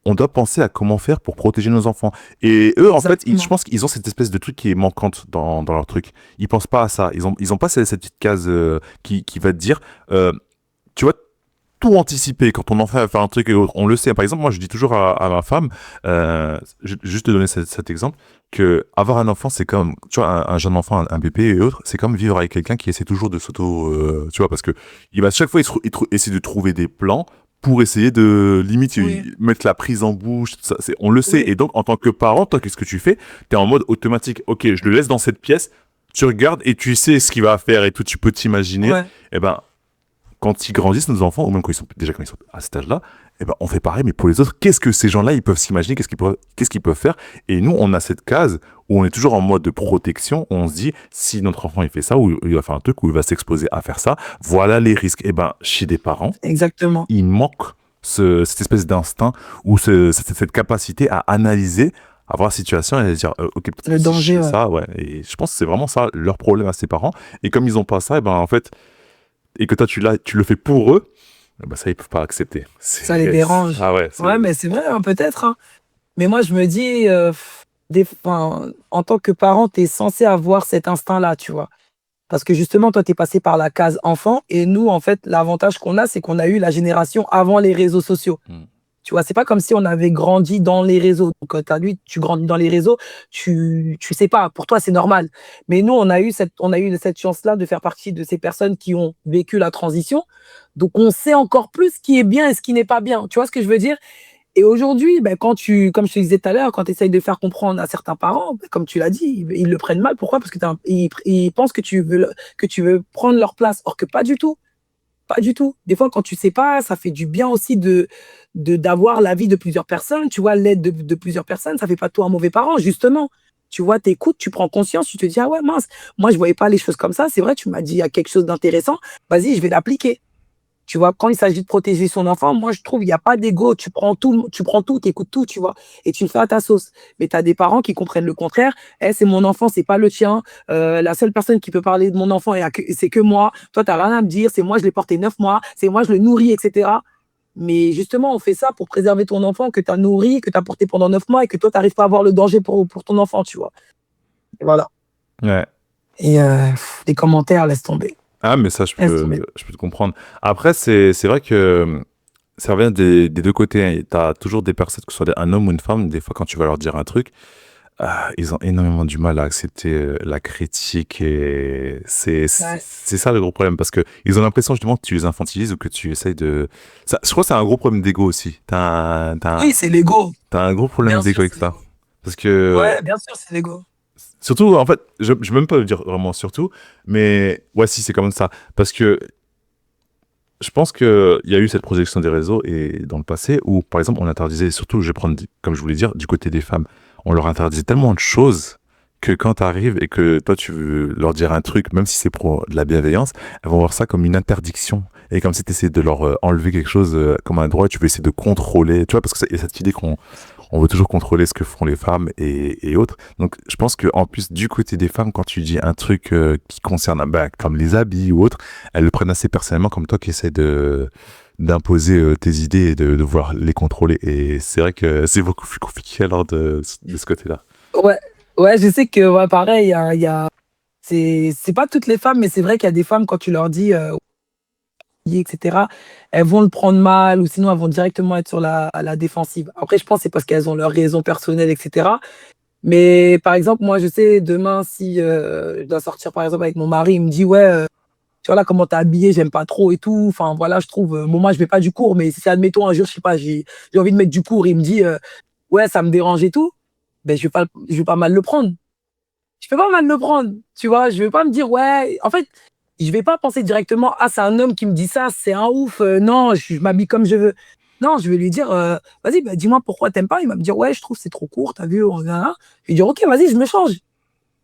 on doit penser à comment faire pour protéger nos enfants. Et eux, en fait, je pense qu'ils ont cette espèce de truc qui est manquante dans leur truc. Ils pensent pas à ça. Ils ont pas cette petite case qui va te dire, tu vois, tout anticiper quand ton enfant va faire un truc et autre. On le sait. Par exemple, moi, je dis toujours à ma femme, juste te donner cet exemple, que avoir un enfant, c'est comme, tu vois, un jeune enfant, un bébé et autres, c'est comme vivre avec quelqu'un qui essaie toujours de tu vois, parce que il va chaque fois essayer de trouver des plans pour essayer de limite Oui, mettre la prise en bouche, tout ça, on le sait. oui, Et donc, en tant que parent, toi, qu'est-ce que tu fais? T'es en mode automatique. Ok, je le laisse dans cette pièce. Tu regardes et tu sais ce qu'il va faire et tout. Tu peux t'imaginer. ouais, Eh ben, quand ils grandissent, nos enfants, ou même quand ils sont à cet âge-là, eh ben, on fait pareil, mais pour les autres, qu'est-ce que ces gens-là, ils peuvent s'imaginer, qu'est-ce qu'ils peuvent faire? Et nous, on a cette case où on est toujours en mode de protection, où on se dit, si notre enfant, il fait ça, ou il va faire un truc, ou il va s'exposer à faire ça, voilà les risques. Eh ben, chez des parents, exactement. il manque cette espèce d'instinct ou cette capacité à analyser, à voir la situation et à dire ok, peut-être que Le si je danger, fais ouais. ça, ouais. Et je pense que c'est vraiment ça leur problème à ses parents. Et comme ils ont pas ça, et ben en fait, et que toi tu le fais pour eux, eh ben ça ils peuvent pas accepter. Ça les dérange. Ah ouais, Ouais, mais c'est vrai, hein, peut-être, hein. Mais moi, je me dis, en tant que parent, tu es censé avoir cet instinct-là, tu vois. Parce que justement, toi, tu es passé par la case enfant et nous, en fait, l'avantage qu'on a, c'est qu'on a eu la génération avant les réseaux sociaux. Mm. Tu vois, c'est pas comme si on avait grandi dans les réseaux. Donc, quand tu grandis dans les réseaux, tu sais pas, pour toi, c'est normal. Mais nous, on a eu cette chance-là de faire partie de ces personnes qui ont vécu la transition. Donc, on sait encore plus ce qui est bien et ce qui n'est pas bien. Tu vois ce que je veux dire? Et aujourd'hui, ben, comme je te disais tout à l'heure, quand tu essayes de faire comprendre à certains parents, ben, comme tu l'as dit, ils le prennent mal. Pourquoi? Parce que ils pensent que que tu veux prendre leur place. Or que pas du tout. Pas du tout. Des fois, quand tu sais pas, ça fait du bien aussi d'avoir l'avis de plusieurs personnes, tu vois, l'aide de plusieurs personnes. Ça fait pas de toi un mauvais parent, justement. Tu vois, t'écoutes, tu prends conscience, tu te dis, ah ouais, mince, moi, je voyais pas les choses comme ça. C'est vrai, tu m'as dit, il y a quelque chose d'intéressant. Vas-y, je vais l'appliquer. Tu vois, quand il s'agit de protéger son enfant, moi, je trouve, il n'y a pas d'ego. Tu prends tout, t'écoutes tout, tu vois, et tu le fais à ta sauce. Mais tu as des parents qui comprennent le contraire. Eh, c'est mon enfant, c'est pas le tien. La seule personne qui peut parler de mon enfant, c'est que moi. Toi, tu n'as rien à me dire. C'est moi, je l'ai porté 9 mois. C'est moi, je le nourris, etc. Mais justement, on fait ça pour préserver ton enfant que tu as nourri, que tu as porté pendant 9 mois et que toi, tu n'arrives pas à voir le danger pour ton enfant, tu vois. Et voilà. Ouais. Et les commentaires, laisse tomber. Ah, mais ça, je Laisse peux, tomber. je peux te comprendre. Après, c'est vrai que ça revient des deux côtés, hein. T'as toujours des personnes, que ce soit un homme ou une femme, des fois, quand tu vas leur dire un truc, ils ont énormément du mal à accepter la critique et Ouais. c'est ça le gros problème parce que ils ont l'impression justement que tu les infantilises ou que tu essayes de je crois que c'est un gros problème d'ego aussi. Oui, c'est l'ego. T'as un gros problème Bien d'ego sûr, avec c'est ça l'ego. parce que Ouais, bien sûr, c'est l'ego. surtout en fait je vais même pas le dire vraiment surtout mais ouais si c'est comme ça parce que je pense que il y a eu cette projection des réseaux et dans le passé où par exemple on interdisait surtout je vais prendre comme je voulais dire du côté des femmes on leur interdisait tellement de choses que quand tu arrives et que toi tu veux leur dire un truc même si c'est pour de la bienveillance elles vont voir ça comme une interdiction et comme si tu essaies de leur enlever quelque chose comme un droit tu veux essayer de contrôler tu vois parce qu'il y a cette idée qu'on on veut toujours contrôler ce que font les femmes et autres. Donc, je pense que en plus du côté des femmes, quand tu dis un truc qui concerne, bah, comme les habits ou autre, elles le prennent assez personnellement, comme toi qui essaies de d'imposer tes idées et de vouloir les contrôler. Et c'est vrai que c'est beaucoup plus compliqué alors de ce côté-là. Ouais, ouais, je sais que ouais, pareil, c'est pas toutes les femmes, mais c'est vrai qu'il y a des femmes, quand tu leur dis, etc., elles vont le prendre mal ou sinon elles vont directement être sur la défensive. Après, je pense que c'est parce qu'elles ont leurs raisons personnelles, etc. Mais par exemple, moi, je sais, demain, si je dois sortir, par exemple, avec mon mari, il me dit, ouais, tu vois là, comment t'es habillée, j'aime pas trop et tout. Enfin, voilà, je trouve, bon, moi, je mets pas du court, mais si, admettons, un jour, je sais pas, j'ai envie de mettre du court, il me dit, ouais, ça me dérange et tout, ben, je vais pas mal le prendre. Je peux pas mal le prendre, tu vois. Je vais pas me dire, ouais, en fait, je vais pas penser directement, ah, c'est un homme qui me dit ça, c'est un ouf, non, je m'habille comme je veux. Non, je vais lui dire, vas-y, bah, dis-moi pourquoi t'aimes pas. Il va me dire, ouais, je trouve que c'est trop court, t'as vu, on a. Je vais dire, ok, vas-y, je me change.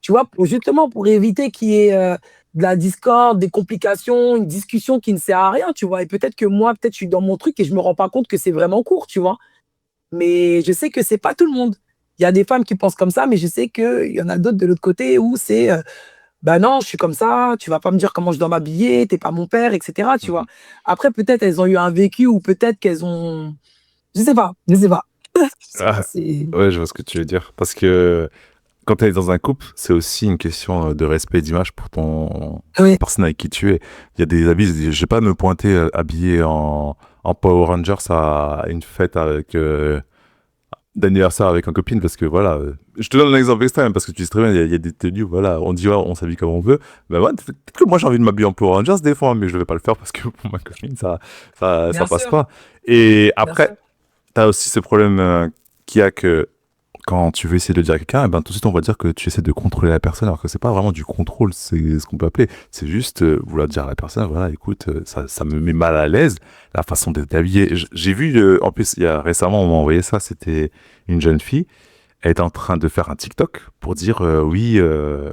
Tu vois, justement, pour éviter qu'il y ait de la discorde, des complications, une discussion qui ne sert à rien, tu vois. Et peut-être que moi, peut-être, je suis dans mon truc et je me rends pas compte que c'est vraiment court, tu vois. Mais je sais que c'est pas tout le monde. Il y a des femmes qui pensent comme ça, mais je sais qu'il y en a d'autres de l'autre côté où c'est bah non, je suis comme ça, tu vas pas me dire comment je dois m'habiller, t'es pas mon père, etc. Tu vois. Mhm. Après, peut-être elles ont eu un vécu ou peut-être qu'elles ont. Je sais pas, je sais pas. Je sais pas, Ah, c'est. ouais, je vois ce que tu veux dire. Parce que quand tu es dans un couple, c'est aussi une question de respect d'image pour ton Oui, personne avec qui tu es. Il y a des avis, je vais pas me pointer habillé en Power Rangers à une fête avec d'anniversaire avec une copine parce que voilà, je te donne un exemple extrême parce que tu sais très bien, il y a des tenues, voilà, on dit ouais, on s'habille comme on veut. Ben ouais, peut-être que moi j'ai envie de m'habiller en Power Rangers des fois, mais je vais pas le faire parce que pour ma copine ça bien passe sûr, pas. Et bien après, sûr. t'as aussi ce problème qu'il y a que quand tu veux essayer de le dire à quelqu'un, eh ben, tout de suite, on va dire que tu essaies de contrôler la personne, alors que c'est pas vraiment du contrôle, c'est ce qu'on peut appeler. C'est juste vouloir dire à la personne, voilà, écoute, ça me met mal à l'aise, la façon d'être habillé. J'ai vu, en plus, il y a récemment, on m'a envoyé ça, c'était une jeune fille, elle était en train de faire un TikTok pour dire, oui,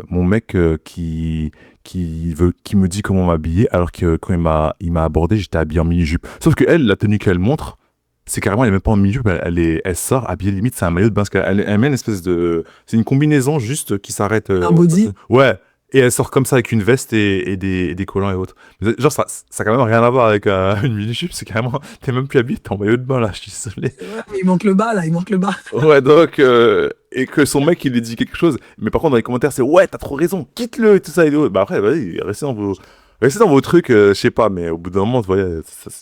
mon mec qui me dit comment m'habiller, alors que quand il m'a abordé, j'étais habillé en mini-jupe. Sauf que elle, la tenue qu'elle montre, c'est carrément, elle est même pas en mini-jupe, elle sort habillée limite, c'est un maillot de bain, parce qu'elle met une espèce de, c'est une combinaison juste qui s'arrête, Un body. ouais, et elle sort comme ça avec une veste et des collants et autres. Mais genre, ça a quand même rien à voir avec une mini-jupe, c'est carrément, t'es même plus habillé, t'es en maillot de bain là, je suis désolé. C'est vrai, mais il manque le bas, là, il manque le bas. Ouais, donc, et que son mec, il lui dit quelque chose, mais par contre, dans les commentaires, c'est ouais, t'as trop raison, quitte-le, et tout ça, et tout. Bah après, vas-y, restez dans vos trucs, je sais pas, mais au bout d'un moment, vous voyez,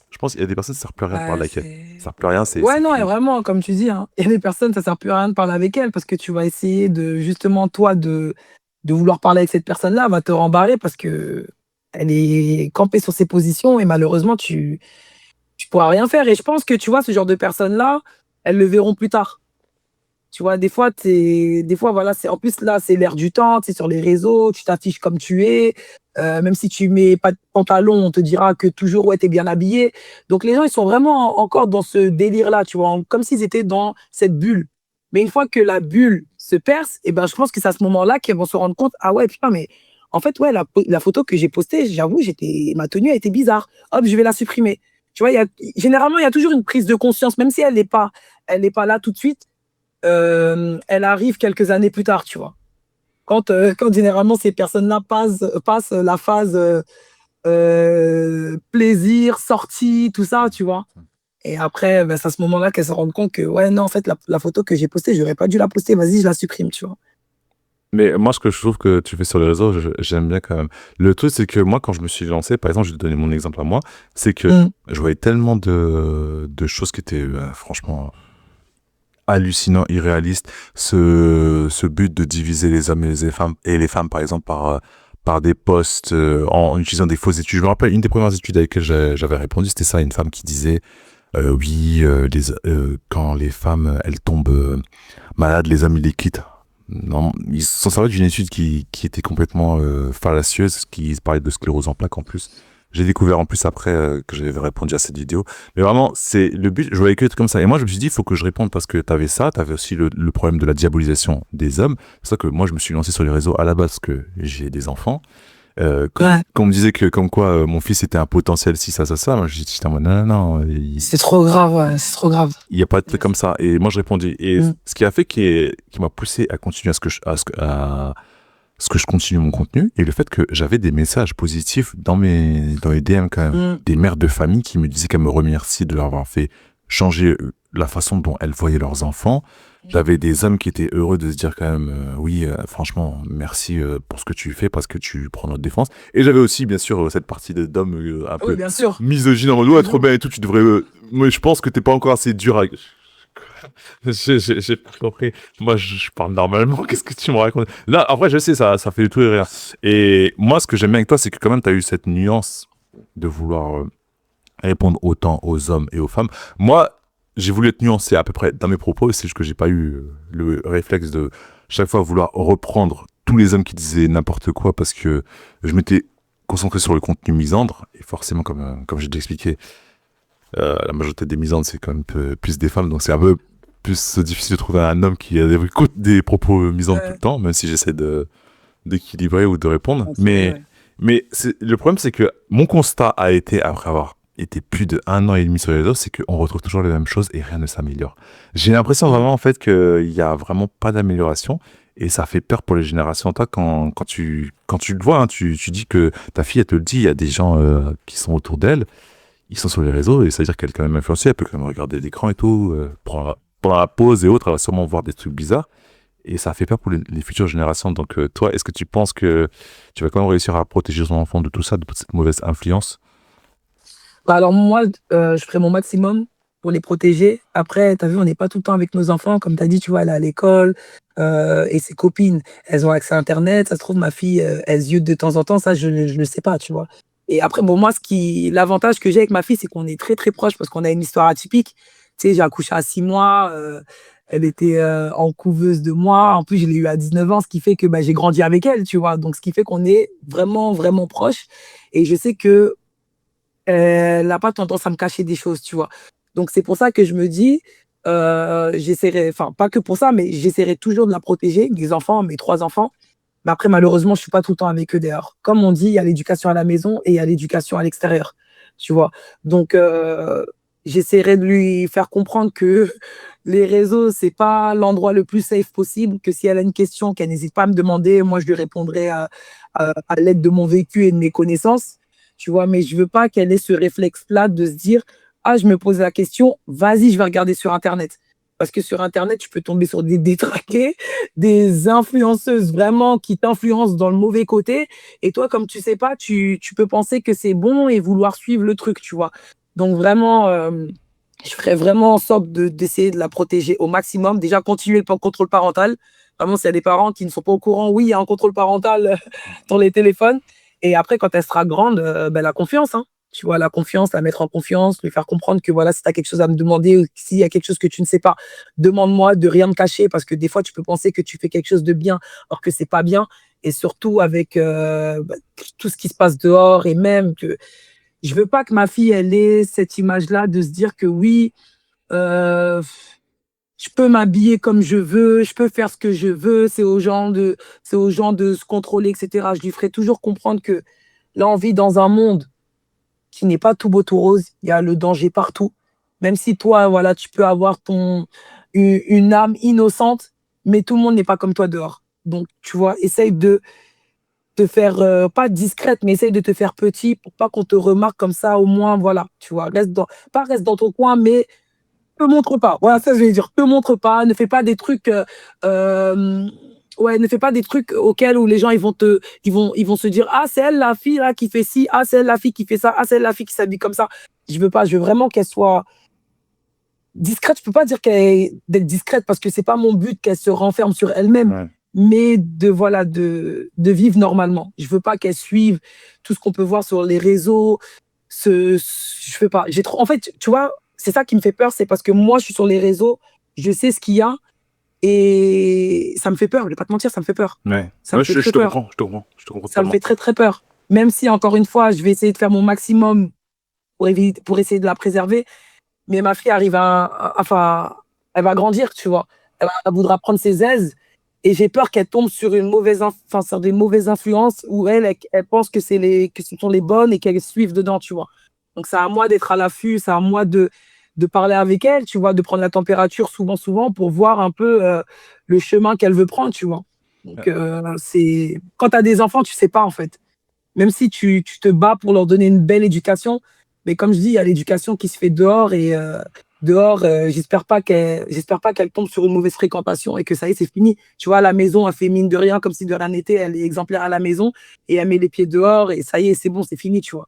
je pense qu'il y a des personnes, ça sert plus à rien de parler Ouais, avec elles. Ça c'est... sert plus à rien, Ouais, c'est non, et fini. vraiment, comme tu dis, hein, il y a des personnes, ça sert plus à rien de parler avec elles parce que tu vas essayer de, justement, toi, de vouloir parler avec cette personne-là, elle va te rembarrer parce que elle est campée sur ses positions et malheureusement, tu pourras rien faire. Et je pense que, tu vois, ce genre de personnes-là, elles le verront plus tard. Tu vois, des fois, voilà, en plus, là, c'est l'air du temps, tu es sur les réseaux, tu t'affiches comme tu es. Même si tu mets pas de pantalon, on te dira que toujours, ouais, t'es bien habillé. Donc, les gens, ils sont vraiment encore dans ce délire-là, tu vois, comme s'ils étaient dans cette bulle. Mais une fois que la bulle se perce, et ben, je pense que c'est à ce moment-là qu'ils vont se rendre compte, ah ouais, putain, mais en fait, ouais, la photo que j'ai postée, j'avoue, ma tenue a été bizarre. Hop, je vais la supprimer. Tu vois, généralement, il y a toujours une prise de conscience, même si elle n'est pas là tout de suite, elle arrive quelques années plus tard, tu vois. Quand généralement ces personnes-là passent la phase plaisir, sortie, tout ça, tu vois. Et après, ben, c'est à ce moment-là qu'elles se rendent compte que, ouais, non, en fait, la photo que j'ai postée, j'aurais pas dû la poster, vas-y, je la supprime, tu vois. Mais moi, ce que je trouve que tu fais sur les réseaux, j'aime bien quand même. Le truc, c'est que moi, quand je me suis lancé, par exemple, je vais te donner mon exemple à moi, c'est que Mm. je voyais tellement de choses qui étaient franchement hallucinant, irréaliste, ce but de diviser les hommes et les femmes par exemple, par des postes en utilisant des fausses études. Je me rappelle, une des premières études avec lesquelles j'avais répondu, c'était ça, une femme qui disait, oui, quand les femmes, elles tombent malades, les hommes, ils les quittent. Non, ils s'en servaient d'une étude qui était complètement fallacieuse, qui parlait de sclérose en plaques en plus. J'ai découvert en plus après que j'avais répondu à cette vidéo. Mais vraiment, c'est le but, je voyais que des trucs comme ça. Et moi, je me suis dit, il faut que je réponde parce que t'avais ça, t'avais aussi le problème de la diabolisation des hommes. C'est pour ça que moi, je me suis lancé sur les réseaux à la base parce que j'ai des enfants. Ouais, Quand on me disait que, comme quoi, mon fils était un potentiel ci, ça, moi, j'ai dit, non, non, non, c'est trop grave, ouais, c'est trop grave. il n'y a pas de truc comme ça. Et moi, je répondis. Et Mm. ce qui a fait qui m'a poussé à continuer à ce que je continue mon contenu, et le fait que j'avais des messages positifs dans les DM quand même. Mm. Des mères de famille qui me disaient qu'elles me remercient de leur avoir fait changer la façon dont elles voyaient leurs enfants. J'avais des hommes qui étaient heureux de se dire quand même, oui, franchement, merci pour ce que tu fais parce que tu prends notre défense. Et j'avais aussi, bien sûr, cette partie d'hommes un Oui, peu bien sûr. misogyne en mode, ouais, trop Toujours. bien et tout, tu devrais... mais je pense que t'es pas encore assez dur à... J'ai pas compris. Moi, je parle normalement. Qu'est-ce que tu me racontes? Là, en vrai, je sais, ça fait du tout et rien. Et moi, ce que j'aime bien avec toi, c'est que quand même, tu as eu cette nuance de vouloir répondre autant aux hommes et aux femmes. Moi, j'ai voulu être nuancé à peu près dans mes propos. C'est juste que j'ai pas eu le réflexe de chaque fois vouloir reprendre tous les hommes qui disaient n'importe quoi parce que je m'étais concentré sur le contenu misandre. Et forcément, comme j'ai déjà expliqué, la majorité des misandres, c'est quand même plus des femmes. Donc, c'est un peu plus difficile de trouver un homme qui a des propos misandres tout le Ouais, temps, même si j'essaie d'équilibrer ou de répondre. ouais, Mais le problème, c'est que mon constat a été, après avoir été plus de 1 an et demi sur les réseaux, c'est qu'on retrouve toujours les mêmes choses et rien ne s'améliore. J'ai l'impression Mm. vraiment, en fait, qu'il y a vraiment pas d'amélioration et ça fait peur pour les générations. Toi, quand tu le vois, hein, tu dis que ta fille, elle te le dit, il y a des gens qui sont autour d'elle, ils sont sur les réseaux et ça veut dire qu'elle est quand même influencée, elle peut quand même regarder l'écran et tout, pendant la pause et autres, elle va sûrement voir des trucs bizarres. et ça fait peur pour les futures générations. Donc, toi, est-ce que tu penses que tu vas quand même réussir à protéger ton enfant de tout ça, de toute cette mauvaise influence? Bah, alors moi, je ferai mon maximum pour les protéger. Après, tu as vu, on n'est pas tout le temps avec nos enfants. Comme tu as dit, tu vois, elle est à l'école, et ses copines, elles ont accès à internet. Ça se trouve, ma fille, elle ziote de temps en temps. Ça, je le sais pas, tu vois? Et après, bon, moi, l'avantage que j'ai avec ma fille, c'est qu'on est très, très proches parce qu'on a une histoire atypique. Tu sais, j'ai accouché à 6 mois, elle était, en couveuse de moi. En plus, je l'ai eue à 19 ans, ce qui fait que, bah, j'ai grandi avec elle, tu vois? Donc ce qui fait qu'on est vraiment, vraiment proches et je sais que elle n'a pas tendance à me cacher des choses, tu vois? Donc c'est pour ça que je me dis, j'essaierai enfin pas que pour ça, mais j'essaierai toujours de la protéger, les enfants, mes 3 enfants. Mais après malheureusement, je suis pas tout le temps avec eux dehors. Comme on dit, il y a l'éducation à la maison et il y a l'éducation à l'extérieur, tu vois? Donc j'essaierai de lui faire comprendre que les réseaux, c'est pas l'endroit le plus safe possible, que si elle a une question, qu'elle n'hésite pas à me demander, moi je lui répondrai à l'aide de mon vécu et de mes connaissances, tu vois? Mais je veux pas qu'elle ait ce réflexe-là de se dire: «Ah, je me pose la question, vas-y, je vais regarder sur internet». Parce que sur internet, tu peux tomber sur des détraqués, des influenceuses vraiment qui t'influencent dans le mauvais côté et toi, comme tu sais pas, tu peux penser que c'est bon et vouloir suivre le truc, tu vois? Donc vraiment, je ferais vraiment en sorte d'essayer de la protéger au maximum. Déjà, continuer le contrôle parental. Vraiment, s'il y a des parents qui ne sont pas au courant, oui, il y a un contrôle parental dans les téléphones. Et après, quand elle sera grande, ben, la confiance, hein. Tu vois, la confiance, la mettre en confiance, lui faire comprendre que voilà, si tu as quelque chose à me demander ou s'il y a quelque chose que tu ne sais pas, demande-moi de rien me cacher parce que des fois, tu peux penser que tu fais quelque chose de bien alors que c'est pas bien. Et surtout avec bah, tout ce qui se passe dehors et même que je veux pas que ma fille, elle ait cette image-là de se dire que oui, heu, je peux m'habiller comme je veux, je peux faire ce que je veux, c'est aux gens de se contrôler et cetera. Je lui ferai toujours comprendre que là, on vit dans un monde qui n'est pas tout beau, tout rose. Il y a le danger partout. Même si toi, voilà, tu peux avoir une âme innocente, mais tout le monde n'est pas comme toi dehors. Donc, tu vois, essaye de te faire, pas discrète, mais essaye de te faire petit pour pas qu'on te remarque comme ça, au moins, voilà, tu vois. Reste dans ton coin, mais te montre pas. Voilà, ça, je vais dire. Te montre pas, ne fais pas des trucs, ouais, ne fais pas des trucs auxquels où les gens ils vont se dire: «Ah, c'est elle la fille là qui fait ci, ah, c'est elle la fille qui fait ça, ah, c'est elle la fille qui s'habille comme ça». Je veux pas, je veux vraiment qu'elle soit discrète. Je peux pas dire d'être discrète parce que c'est pas mon but qu'elle se renferme sur elle-même, Ouais. mais voilà, de vivre normalement. Je veux pas qu'elle suive tout ce qu'on peut voir sur les réseaux. Je veux pas. J'ai trop. En fait, tu vois, c'est ça qui me fait peur, c'est parce que moi, je suis sur les réseaux, je sais ce qu'il y a et ça me fait peur. Je vais pas te mentir, ça me fait peur. Ouais. Ça me Ouais, fait je très te peur. comprends, je te comprends, je te comprends Ça me totalement. fait très très peur. Même si encore une fois, je vais essayer de faire mon maximum pour essayer de la préserver. Mais ma fille arrive enfin, elle va grandir, tu vois? Elle voudra prendre ses aises et j'ai peur qu'elle tombe sur enfin, sur des mauvaises influences où elle pense que que ce sont les bonnes et qu'elle suive dedans, tu vois? Donc c'est à moi d'être à l'affût, c'est à moi de parler avec elle, tu vois? De prendre la température souvent, souvent pour voir un peu, le chemin qu'elle veut prendre, tu vois? Donc c'est quand tu as des enfants, tu sais pas, en fait. Même si tu te bats pour leur donner une belle éducation, mais comme je dis, il y a l'éducation qui se fait dehors et dehors, j'espère pas qu'elle tombe sur une mauvaise fréquentation et que ça y est, c'est fini. Tu vois, à la maison, elle fait mine de rien comme si de rien n'était, elle est exemplaire à la maison et elle met les pieds dehors et ça y est, c'est bon, c'est fini, tu vois?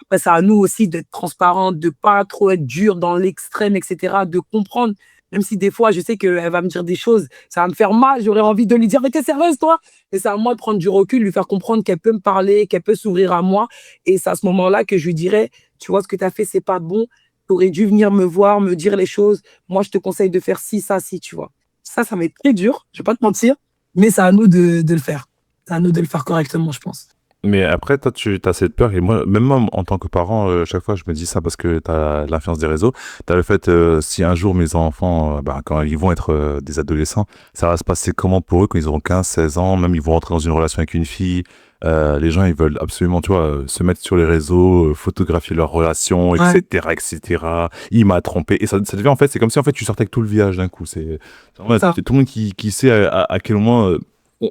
Après, c'est à nous aussi d'être transparents, de pas trop être dur dans l'extrême et cetera, de comprendre, même si des fois, je sais qu'elle va me dire des choses, ça va me faire mal, j'aurais envie de lui dire: «Mais tu es sérieuse toi?» Et c'est à moi de prendre du recul, lui faire comprendre qu'elle peut me parler, qu'elle peut s'ouvrir à moi et c'est à ce moment-là que je lui dirai: «Tu vois, ce que tu as fait, c'est pas bon, tu aurais dû venir me voir, me dire les choses. Moi, je te conseille de faire ci, ça, ci», tu vois? Ça va être très dur, je vais pas te mentir, mais c'est à nous de le faire. C'est à nous de le faire correctement, je pense. Mais après, toi, tu as cette peur, et moi, même moi, en tant que parent, chaque fois, je me dis ça parce que tu as l'influence des réseaux. Tu as le fait, si un jour mes enfants, bah, quand ils vont être des adolescents, ça va se passer comment pour eux quand ils auront 15, 16 ans, même ils vont rentrer dans une relation avec une fille. Les gens, ils veulent absolument, tu vois, se mettre sur les réseaux, photographier leur relation, Ouais, etc., etc. Il m'a trompé. Et ça devient, en fait, c'est comme si, en fait, tu sortais avec tout le village d'un coup. C'est vraiment, ça. tout le monde qui sait à quel moment,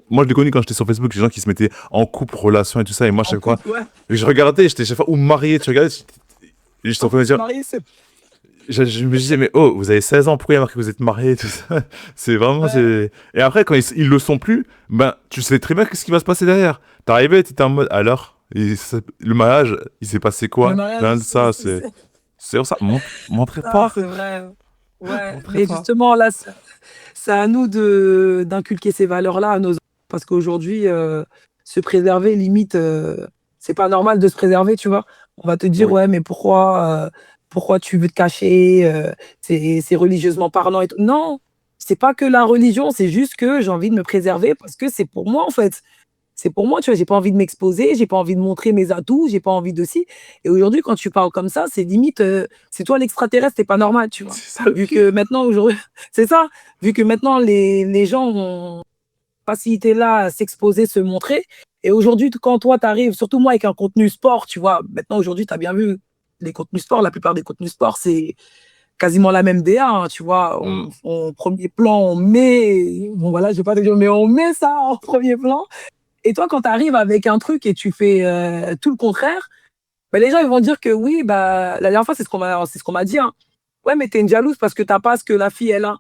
moi, je l'ai connu quand j'étais sur Facebook, les gens qui se mettaient en couple, relation et tout ça. Et moi, En chaque fois, couple, ouais. je regardais, j'étais chaque fois ou marié, tu regardais, j'étais en En train de me plus, dire, marié, c'est je me disais, mais oh, vous avez 16 ans, pourquoi il y a marqué que vous êtes mariés, tout ça? C'est vraiment, Ouais, c'est... Et après, quand ils le sont plus, ben, tu sais très bien ce qui va se passer derrière. T'arrivais, t'étais en mode, alors, le mariage, il s'est passé le quoi? mariage, Rien de ça, c'est pour ça, montrez non, pas, c'est vrai. Ouais, montrez mais pas. justement, là, c'est à nous d'inculquer ces valeurs-là à nos enfants. Parce qu'aujourd'hui, se préserver, limite, c'est pas normal de se préserver, tu vois. On va te dire, Oui. ouais, mais pourquoi tu veux te cacher, c'est religieusement parlant et tout. Non, c'est pas que la religion, c'est juste que j'ai envie de me préserver parce que c'est pour moi, en fait. C'est pour moi, tu vois, j'ai pas envie de m'exposer, j'ai pas envie de montrer mes atouts, j'ai pas envie de ci. Et aujourd'hui, quand tu parles comme ça, c'est limite, c'est toi l'extraterrestre, c'est pas normal, tu vois. C'est ça le Vu pire. que maintenant, aujourd'hui, c'est ça, vu que maintenant les gens ont facilité là à s'exposer, se montrer. Et aujourd'hui, quand toi, tu arrives, surtout moi avec un contenu sport, tu vois, maintenant aujourd'hui, tu as bien vu, les contenus sport, la plupart des contenus sport, c'est quasiment la même DA, hein, tu vois. Mm. On premier plan, on met, bon voilà, je vais pas te dire, mais on met ça en premier plan. Et toi, quand tu arrives avec un truc et tu fais tout le contraire, bah, les gens ils vont dire que oui, bah, la dernière fois, c'est ce qu'on m'a dit. Hein. Ouais, mais t'es une jalouse parce que t'as pas ce que la fille, elle a.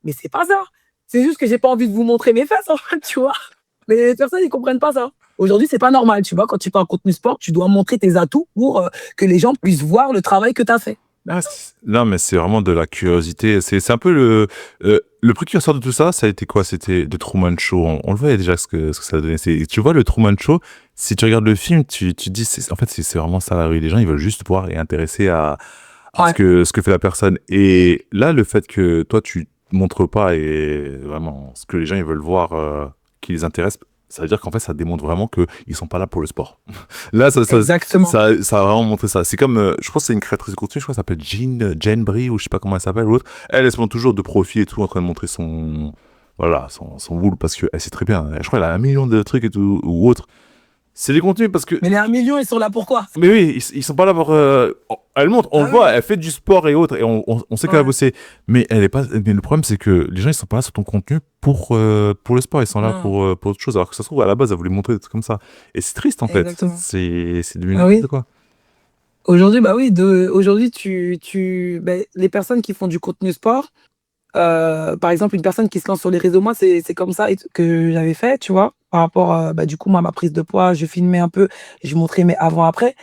Mais c'est pas ça. C'est juste que j'ai pas envie de vous montrer mes fesses, en fait, tu vois. Mais les personnes, ils comprennent pas ça. Aujourd'hui, c'est pas normal, tu vois. Quand tu fais un contenu sport, tu dois montrer tes atouts pour que les gens puissent voir le travail que tu as fait. Ah, non, mais c'est vraiment de la curiosité. C'est un peu le précurseur de tout ça, ça a été quoi? C'était The Truman Show. On le voyait déjà ce que ça donnait. Tu vois, le Truman Show, si tu regardes le film, tu te dis, en fait, c'est vraiment ça la rue. Les gens, ils veulent juste voir et intéresser à Ouais, ce que fait la personne. Et là, le fait que toi, tu montres pas et vraiment ce que les gens, ils veulent voir, qui les intéresse, ça veut dire qu'en fait, ça démontre vraiment qu'ils sont pas là pour le sport. Là, exactement. ça a vraiment montré ça. C'est comme, je pense que c'est une créatrice de contenu, je crois qu'elle s'appelle Jane Brie, ou je sais pas comment elle s'appelle, ou l'autre. Elle se montre toujours de profil et tout, en train de montrer voilà, son boule, parce qu'elle sait très bien. Je crois qu'elle a 1 million de trucs et tout, ou autre. C'est des contenus parce que, Mais les 1 million, ils sont là pourquoi? mais oui, ils sont pas là pour, elle montre, on le Ah voit, oui. elle fait du sport et autres, et on sait qu'elle a Ouais. bossé. Mais elle est pas, mais le problème, c'est que les gens, ils sont pas là sur ton contenu pour le sport, ils sont là Non, pour autre chose. Alors que ça se trouve, à la base, elle voulait montrer des trucs comme ça. Et c'est triste, en fait. exactement. C'est devenu Ah oui. n'importe quoi. Aujourd'hui, bah oui, aujourd'hui, les personnes qui font du contenu sport, par exemple, une personne qui se lance sur les réseaux, moi, c'est comme ça que j'avais fait, tu vois, par rapport bah, du coup, moi, à ma prise de poids, je filmais un peu, je montrais mes avant-après.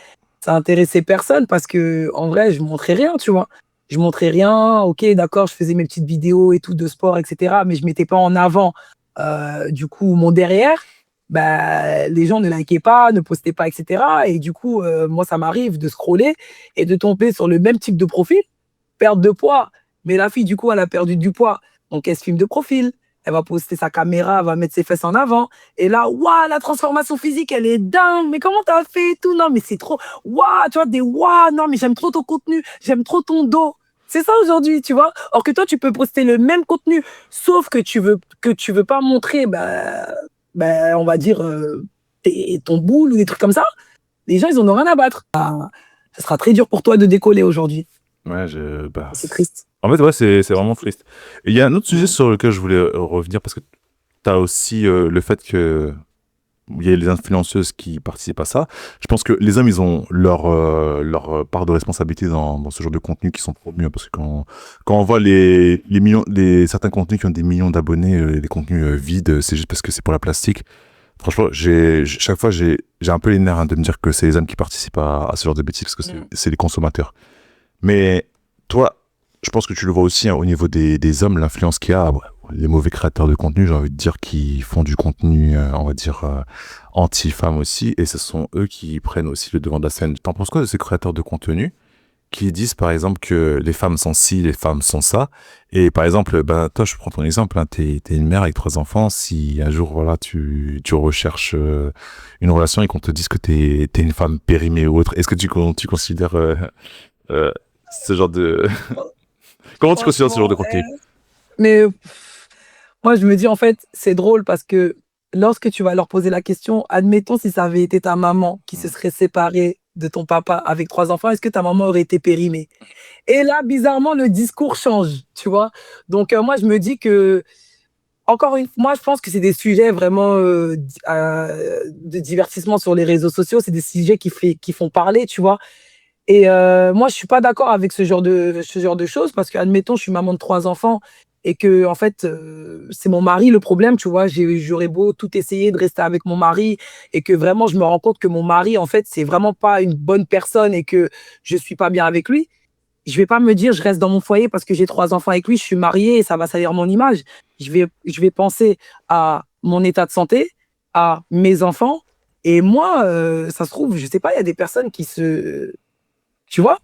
Ça intéressait personne parce que, en vrai, je montrais rien, tu vois. Je montrais rien, ok, d'accord, je faisais mes petites vidéos et tout de sport, etc., mais je mettais pas en avant, du coup, mon derrière. Bah, les gens ne likaient pas, ne postaient pas, etc. Et du coup, moi, ça m'arrive de scroller et de tomber sur le même type de profil, perte de poids, mais la fille, du coup, elle a perdu du poids. Donc, elle se filme de profil. Elle va poster sa caméra, elle va mettre ses fesses en avant. Et là, waouh, la transformation physique, elle est dingue. Mais comment t'as fait et tout? Non, mais c'est trop. Waouh, tu vois, des waouh, non, mais j'aime trop ton contenu. J'aime trop ton dos. C'est ça aujourd'hui, tu vois. Or que toi, tu peux poster le même contenu, sauf que tu veux pas montrer, on va dire, ton boule ou des trucs comme ça. Les gens, ils en ont rien à battre. Ça sera très dur pour toi de décoller aujourd'hui. Ouais, C'est triste. en fait, ouais, c'est vraiment triste. Et il y a un autre sujet Mm. sur lequel je voulais revenir parce que tu as aussi le fait que il y a les influenceuses qui participent à ça. Je pense que les hommes, ils ont leur part de responsabilité dans ce genre de contenu qui sont promus. Hein, parce que quand on voit certains contenus qui ont des millions d'abonnés, les contenus vides, c'est juste parce que c'est pour la plastique. Franchement, chaque fois, j'ai un peu les nerfs hein, de me dire que c'est les hommes qui participent à ce genre de bêtises parce que Mm. c'est les consommateurs. Mais toi, je pense que tu le vois aussi hein, au niveau des hommes, l'influence qu'il y a, ouais, les mauvais créateurs de contenu, j'ai envie de dire, qui font du contenu, on va dire, anti-femmes aussi, et ce sont eux qui prennent aussi le devant de la scène. T'en penses quoi de ces créateurs de contenu qui disent par exemple que les femmes sont ci, les femmes sont ça, et par exemple, ben, toi je prends ton exemple, hein, t'es une mère avec 3 enfants, si un jour voilà tu recherches une relation et qu'on te dise que t'es une femme périmée ou autre, est-ce que tu considères euh, ce genre de... Comment tu considères ce genre de Franchement, contenu? mais moi, je me dis, en fait, c'est drôle parce que lorsque tu vas leur poser la question, admettons si ça avait été ta maman qui se Mm. serait séparée de ton papa avec 3 enfants, est-ce que ta maman aurait été périmée? Et là, bizarrement, le discours change, tu vois. Donc, moi, je me dis que, encore une fois, moi, je pense que c'est des sujets vraiment de divertissement sur les réseaux sociaux, c'est des sujets qui font parler, tu vois. Et moi, je suis pas d'accord avec ce genre de choses parce qu'admettons, je suis maman de 3 enfants et que en fait, c'est mon mari le problème, tu vois? J'aurais beau tout essayer de rester avec mon mari et que vraiment je me rends compte que mon mari, en fait, c'est vraiment pas une bonne personne et que je suis pas bien avec lui. Je vais pas me dire: «Je reste dans mon foyer parce que j'ai 3 enfants avec lui, je suis mariée et ça va salir mon image». Je vais penser à mon état de santé, à mes enfants et moi, ça se trouve, je sais pas, il y a des personnes tu vois?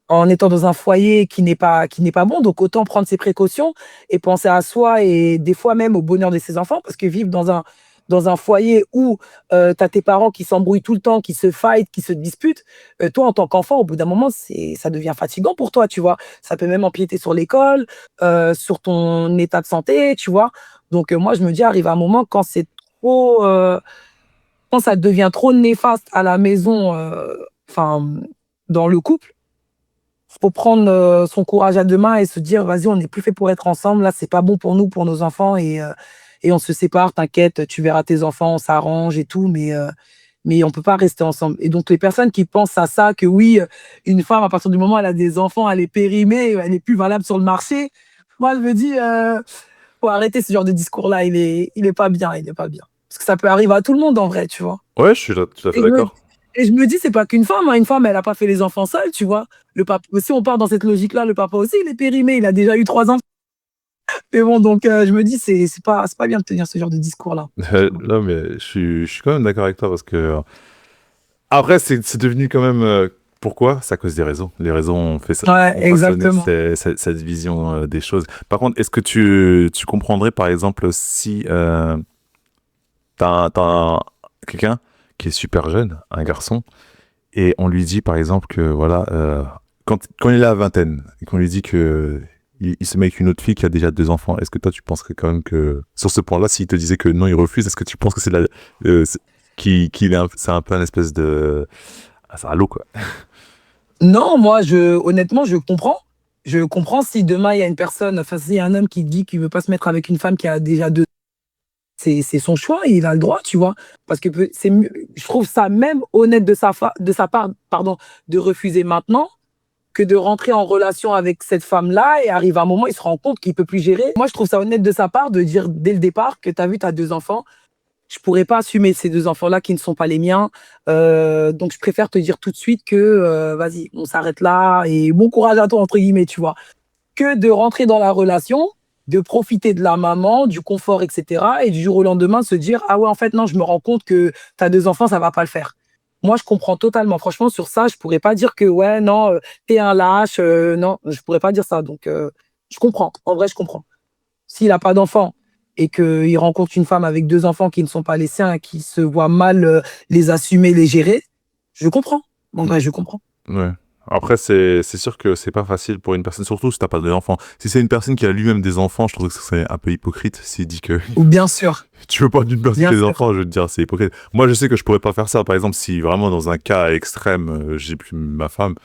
En étant dans un foyer qui n'est pas bon, donc autant prendre ses précautions et penser à soi et des fois même au bonheur de ses enfants. Parce que vivre dans un foyer où, tu as tes parents qui s'embrouillent tout le temps, qui se fight, qui se disputent, toi en tant qu'enfant, au bout d'un moment, ça devient fatigant pour toi, tu vois? Ça peut même empiéter sur l'école, sur ton état de santé, tu vois? Donc, moi je me dis arrive un moment quand c'est trop, quand ça devient trop néfaste à la maison, enfin, dans le couple, faut prendre, son courage à 2 mains et se dire: «Vas-y, on n'est plus fait pour être ensemble, là, c'est pas bon pour nous, pour nos enfants et on se sépare, t'inquiète, tu verras tes enfants, on s'arrange et tout, mais on peut pas rester ensemble». Et donc les personnes qui pensent à ça, que oui, une femme à partir du moment où elle a des enfants, elle est périmée, elle est plus valable sur le marché. Moi, je me dis, faut arrêter ce genre de discours-là, il est pas bien, il est pas bien. Parce que ça peut arriver à tout le monde en vrai, tu vois? Ouais, je suis là, tout à fait Et je me d'accord. et je me dis: «C'est pas qu'une femme, hein, une femme, elle a pas fait les enfants seule», tu vois? Le papa, si on part dans cette logique-là, le papa aussi, il est périmé, il a déjà eu 3 enfants. Mais bon, donc je me dis: «C'est pas bien de tenir ce genre de discours-là», tu Non, mais je suis quand même d'accord avec toi parce que après, c'est devenu quand même. Pourquoi? C'est à cause des réseaux. Les réseaux ont fait ça, vois? Ouais, ont façonné exactement. cette vision des choses. Par contre, est-ce que tu comprendrais, par exemple, si t'as quelqu'un qui est super jeune, un garçon, et on lui dit, par exemple, que voilà, quand il a la vingtaine, et qu'on lui dit que il se met avec une autre fille qui a déjà 2 enfants, est-ce que toi, tu penserais quand même que, sur ce point-là, s'il te disait que non, il refuse, est-ce que tu penses que qu'il est c'est un peu un espèce de. Ah, c'est à l'eau, quoi. Non, moi, honnêtement, je comprends. Je comprends si demain il y a une personne, enfin, s'il y a un homme qui dit qu'il veut pas se mettre avec une femme qui a déjà 2, c'est son choix, il a le droit, tu vois? Parce que c'est mieux, je trouve ça même honnête de sa part, pardon, de refuser maintenant que de rentrer en relation avec cette femme-là et arrive un moment, il se rend compte qu'il peut plus gérer. Moi, je trouve ça honnête de sa part de dire dès le départ que tu as vu, tu as 2 enfants, je pourrais pas assumer ces 2 enfants-là qui ne sont pas les miens, donc je préfère te dire tout de suite que, vas-y, on s'arrête là et «bon courage à toi» entre guillemets, tu vois? Que de rentrer dans la relation, de profiter de la maman, du confort et cetera et du jour au lendemain se dire: «Ah ouais, en fait, non, je me rends compte que tu as 2 enfants, ça va pas le faire». Moi, je comprends totalement. Franchement, sur ça, je pourrais pas dire que: «Ouais, non, tu un lâche», non, je pourrais pas dire ça donc je comprends. En vrai, je comprends. S'il a pas d'enfants et qu'il rencontre une femme avec 2 enfants qui ne sont pas les siens et qui se voit mal, les assumer, les gérer, je comprends. En vrai, je comprends. Ouais. Après, c'est sûr que c'est pas facile pour une personne, surtout si t'as pas d'enfants. Si c'est une personne qui a lui-même des enfants, je trouve que c'est un peu hypocrite s'il dit que Ou bien sûr, tu veux pas d'une personne bien qui a des sûr. enfants, je veux te dire, c'est hypocrite. Moi, je sais que je pourrais pas faire ça. Par exemple, si vraiment dans un cas extrême, j'ai plus ma femme,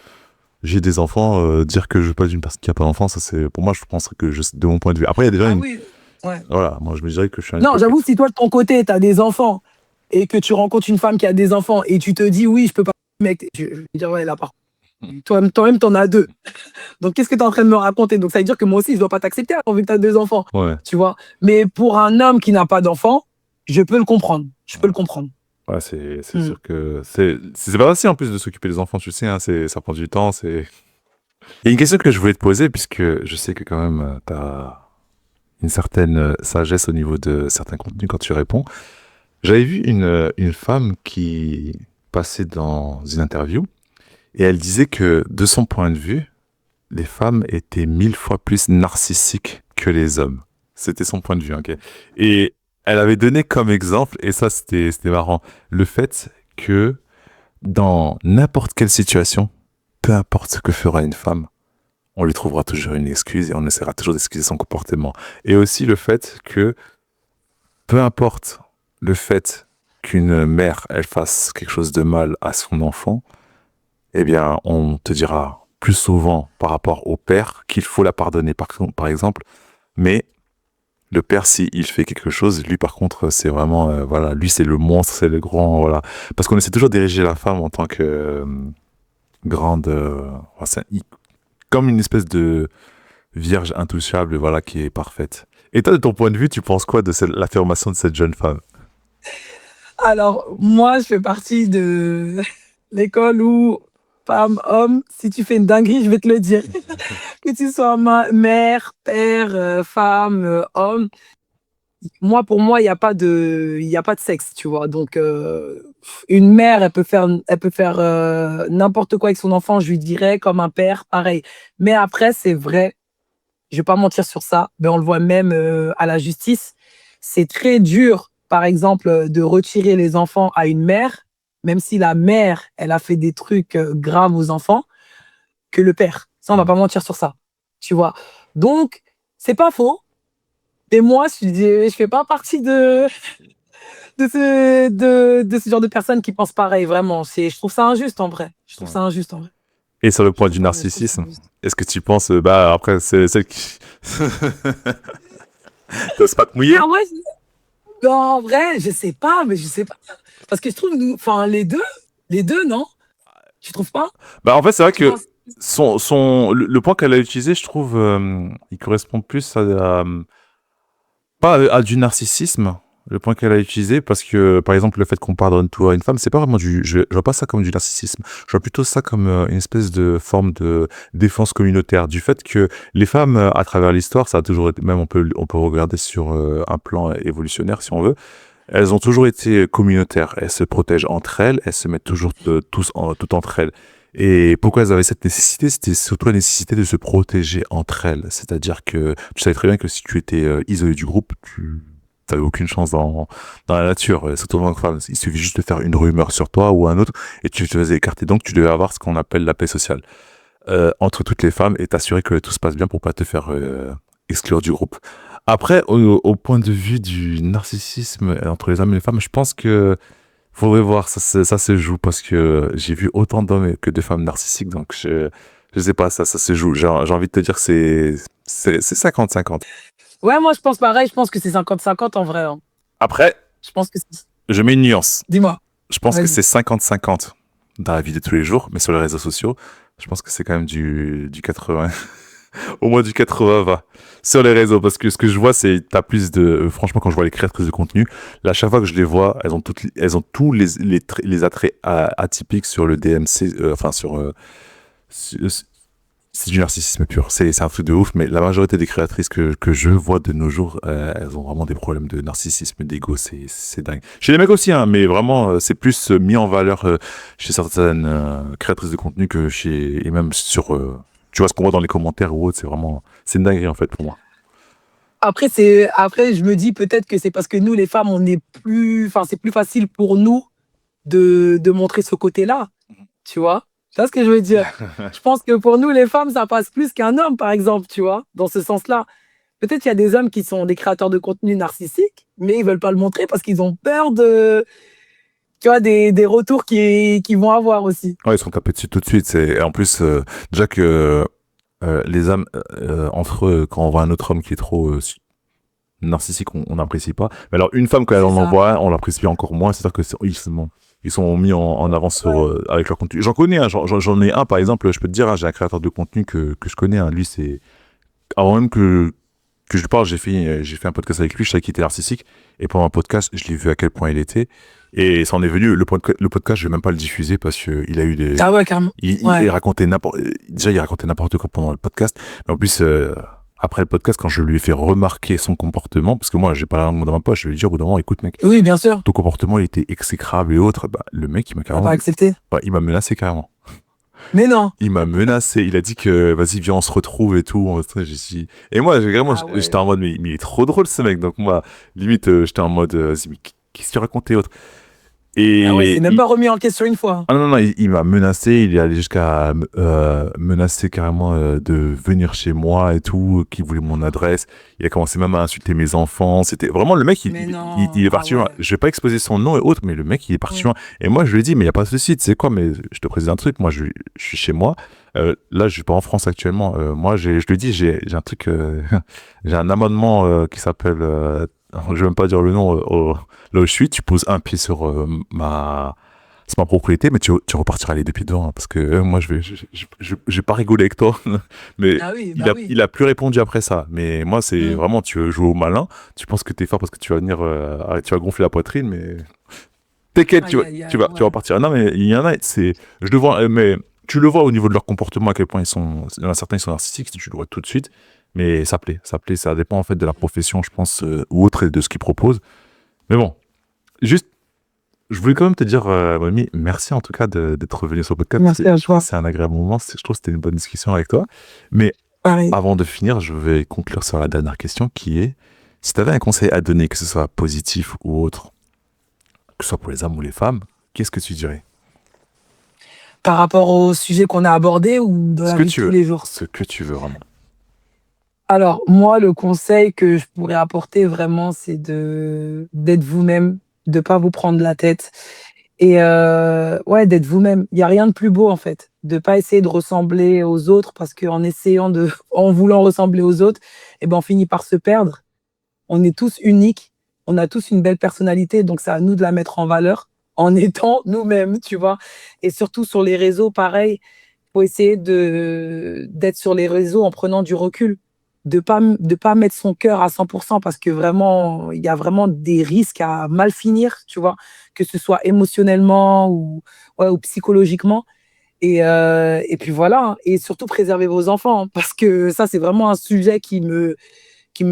j'ai des enfants, dire que je veux pas d'une personne qui a pas d'enfants, ça c'est, pour moi, je penserais que de mon point de vue. Après, il y a déjà Ah une, oui, ouais. voilà, moi je me dirais que je suis un Non, j'avoue, hypocrite. si toi, de ton côté, tu as des enfants et que tu rencontres une femme qui a des enfants et tu te dis: «Oui, je peux pas, mec», je vais dire: «Ouais, là, par contre, toi-même, tu en as 2. Donc qu'est-ce que tu es en train de me raconter?» Donc ça veut dire que moi aussi, je dois pas t'accepter alors vu que tu as 2 enfants, Ouais. tu vois? Mais pour un homme qui n'a pas d'enfants, je peux le comprendre. Je peux le comprendre. Ouais, c'est Mmh. sûr que c'est pas facile en plus de s'occuper des enfants, tu sais, hein, ça prend du temps, c'est. Il y a une question que je voulais te poser, puisque je sais que quand même, tu as une certaine sagesse au niveau de certains contenus quand tu réponds. J'avais vu une femme qui passait dans une interview et elle disait que, de son point de vue, les femmes étaient 1000 fois plus narcissiques que les hommes. C'était son point de vue, ok. Et elle avait donné comme exemple, et ça c'était marrant, le fait que dans n'importe quelle situation, peu importe ce que fera une femme, on lui trouvera toujours une excuse et on essaiera toujours d'excuser son comportement. Et aussi le fait que, peu importe le fait qu'une mère, elle fasse quelque chose de mal à son enfant, eh bien, on te dira plus souvent par rapport au père qu'il faut la pardonner, par exemple. Mais le père, s'il fait quelque chose, lui, par contre, c'est vraiment, lui, c'est le monstre, c'est le grand, voilà. Parce qu'on essaie toujours d'ériger la femme en tant que grande, comme une espèce de vierge intouchable, voilà, qui est parfaite. Et toi, de ton point de vue, tu penses quoi de l'affirmation de cette jeune femme? Alors, moi, je fais partie de l'école où femme, homme, si tu fais une dinguerie, je vais te le dire. Que tu sois mère, père, femme, homme. Moi, pour moi, il y a pas de sexe, tu vois. Donc, une mère, elle peut faire n'importe quoi avec son enfant, je lui dirais, comme un père, pareil. Mais après, c'est vrai, je vais pas mentir sur ça, mais on le voit même à la justice. C'est très dur, par exemple, de retirer les enfants à une mère, même si la mère, elle a fait des trucs graves aux enfants, que le père. Ça, on va Mm. pas mentir sur ça, tu vois. Donc, c'est pas faux. Et moi, je fais pas partie de ce genre de personnes qui pensent pareil, vraiment. Je trouve ça injuste en vrai. Je trouve Ouais. ça injuste en vrai. Et sur le point du Je trouve ça narcissisme, injuste. est-ce que tu penses, bah après, c'est celle qui... T'oses pas te Ah mouiller? ouais, non, en vrai, je sais pas, mais je sais pas. Parce que je trouve, enfin, les deux, non? Tu trouves pas? Bah en fait, c'est vrai Tu que penses? le point qu'elle a utilisé, je trouve, il correspond plus pas à du narcissisme, le point qu'elle a utilisé, parce que, par exemple, le fait qu'on pardonne tout à une femme, c'est pas vraiment je vois pas ça comme du narcissisme. Je vois plutôt ça comme une espèce de forme de défense communautaire, du fait que les femmes, à travers l'histoire, ça a toujours été, même on peut regarder sur un plan évolutionnaire, si on veut, elles ont toujours été communautaires. Elles se protègent entre elles, elles se mettent toujours tout entre elles. Et pourquoi elles avaient cette nécessité? C'était surtout la nécessité de se protéger entre elles. C'est-à-dire que tu savais très bien que si tu étais isolé du groupe, tu n'avais aucune chance dans la nature. Surtout en femme, il suffit juste de faire une rumeur sur toi ou un autre et tu te faisais écarter. Donc tu devais avoir ce qu'on appelle la paix sociale entre toutes les femmes et t'assurer que tout se passe bien pour pas te faire exclure du groupe. Après, au point de vue du narcissisme entre les hommes et les femmes, je pense que faudrait voir, ça se joue parce que j'ai vu autant d'hommes que de femmes narcissiques, donc je sais pas, ça se joue. J'ai envie de te dire que c'est 50-50. Ouais, moi, je pense pareil. Je pense que c'est 50-50 en vrai, hein. Après, Je pense que c'est... je mets une nuance. Dis-moi. Je pense que Vas-y. c'est 50-50 dans la vie de tous les jours, mais sur les réseaux sociaux, je pense que c'est quand même du 80. Au moins du 80-20 sur les réseaux, parce que ce que je vois, c'est t'as plus de franchement, quand je vois les créatrices de contenu, là, à chaque fois que je les vois, elles ont tous les attraits atypiques sur le DMC, enfin c'est du narcissisme pur, c'est un truc de ouf, mais la majorité des créatrices que je vois de nos jours, elles ont vraiment des problèmes de narcissisme, d'ego, c'est dingue. Chez les mecs aussi, hein, mais vraiment, c'est plus mis en valeur chez certaines créatrices de contenu que chez, et même sur, tu vois ce qu'on voit dans les commentaires ou autre, c'est une dinguerie en fait pour moi. Après, je me dis peut-être que c'est parce que nous, les femmes, on est plus, enfin, c'est plus facile pour nous de montrer ce côté-là, tu vois? Tu vois ce que je veux dire? Je pense que pour nous, les femmes, ça passe plus qu'un homme, par exemple, tu vois? Dans ce sens-là. Peut-être qu'il y a des hommes qui sont des créateurs de contenu narcissiques, mais ils veulent pas le montrer parce qu'ils ont peur tu vois, des retours qu'ils vont avoir aussi. Ouais, ils sont tapés dessus tout de suite. Et en plus, déjà que les âmes, entre eux, quand on voit un autre homme qui est trop narcissique, on n'apprécie pas. Mais alors, une femme, quand elle C'est en ça. envoie un, on l'apprécie encore moins. C'est-à-dire que ils sont mis en avant Ouais. avec leur contenu. J'en connais, hein, j'en ai un, par exemple, je peux te dire, hein, j'ai un créateur de contenu que je connais. Hein, lui, c'est... Avant même que je lui parle, j'ai fait un podcast avec lui, je savais qu'il était narcissique. Et pendant un podcast, je l'ai vu à quel point il était. Et ça en est venu, le podcast, je vais même pas le diffuser parce qu'il a eu des... Ah ouais, carrément. Il Ouais. racontait déjà, il racontait n'importe quoi pendant le podcast. Mais en plus, après le podcast, quand je lui ai fait remarquer son comportement, parce que moi, j'ai pas la langue dans ma poche, je lui ai dit au bout d'un moment, écoute, mec, Oui, bien sûr. ton comportement, il était exécrable et autres. Bah, le mec, On va pas accepter. il m'a menacé carrément. Mais non. Il m'a menacé. Il a dit que, vas-y, viens, on se retrouve et tout. J'ai dit... Et moi, vraiment, Ah j'étais ouais. en mode, mais il est trop drôle, ce mec. Donc, moi, limite, j'étais en mode, vas-y, mais qu'est-ce que tu racontais autre? Ah ouais, c'est Et même pas remis en question une fois. ah non, non, il m'a menacé, il est allé jusqu'à menacer carrément de venir chez moi et tout, qu'il voulait mon adresse. Il a commencé même à insulter mes enfants. C'était vraiment le mec, Mais non. il est Ah parti loin. ouais. Je vais pas exposer son nom et autres, mais le mec, il est parti Ouais. loin. Et moi, je lui ai dit, mais il y a pas de souci, tu sais quoi, mais je te présente un truc. Moi, je suis chez moi. Là, je suis pas en France actuellement. Moi, je lui ai dit, j'ai un truc, j'ai un amendement qui s'appelle, je vais même pas dire le nom, là où je suis. Tu poses un pied sur c'est ma propriété, mais tu repartiras les deux pieds devant, hein, parce que moi, je vais pas rigoler avec toi. Mais Ah oui, bah oui. il a plus répondu après ça. Mais moi, c'est Mmh. vraiment, tu veux jouer au malin, tu penses que t'es fort parce que tu vas venir, tu vas gonfler la poitrine, mais t'inquiète, Aïe, aïe, aïe, tu vas ouais. partir. Non, mais il y en a, je le vois, mais tu le vois au niveau de leur comportement, à quel point il y en a certains, ils sont narcissiques, tu le vois tout de suite. Mais ça plaît, ça dépend en fait de la profession, je pense, ou autre, et de ce qu'ils proposent. Mais bon, juste, je voulais quand même te dire, Mamie, merci en tout cas d'être venu sur le podcast. Merci à toi. C'est un agréable moment. Je trouve que c'était une bonne discussion avec toi. Mais Pareil. avant de finir, je vais conclure sur la dernière question qui est, si tu avais un conseil à donner, que ce soit positif ou autre, que ce soit pour les hommes ou les femmes, qu'est-ce que tu dirais? Par rapport au sujet qu'on a abordé ou dans Ce la que vie de tu tous veux. les jours? Ce que tu veux vraiment. Alors, moi, le conseil que je pourrais apporter vraiment, c'est d'être vous-même, de pas vous prendre la tête et ouais, d'être vous-même. Il y a rien de plus beau, en fait, de pas essayer de ressembler aux autres parce qu'en essayant de en voulant ressembler aux autres et ben, on finit par se perdre. On est tous uniques, on a tous une belle personnalité, donc c'est à nous de la mettre en valeur en étant nous-mêmes, tu vois? Et surtout sur les réseaux, pareil, faut essayer d'être sur les réseaux en prenant du recul, de pas mettre son cœur à 100 parce que vraiment, il y a vraiment des risques à mal finir, tu vois? Que ce soit émotionnellement ou ouais, ou psychologiquement et puis voilà, hein et surtout préserver vos enfants, hein, parce que ça, c'est vraiment un sujet qui me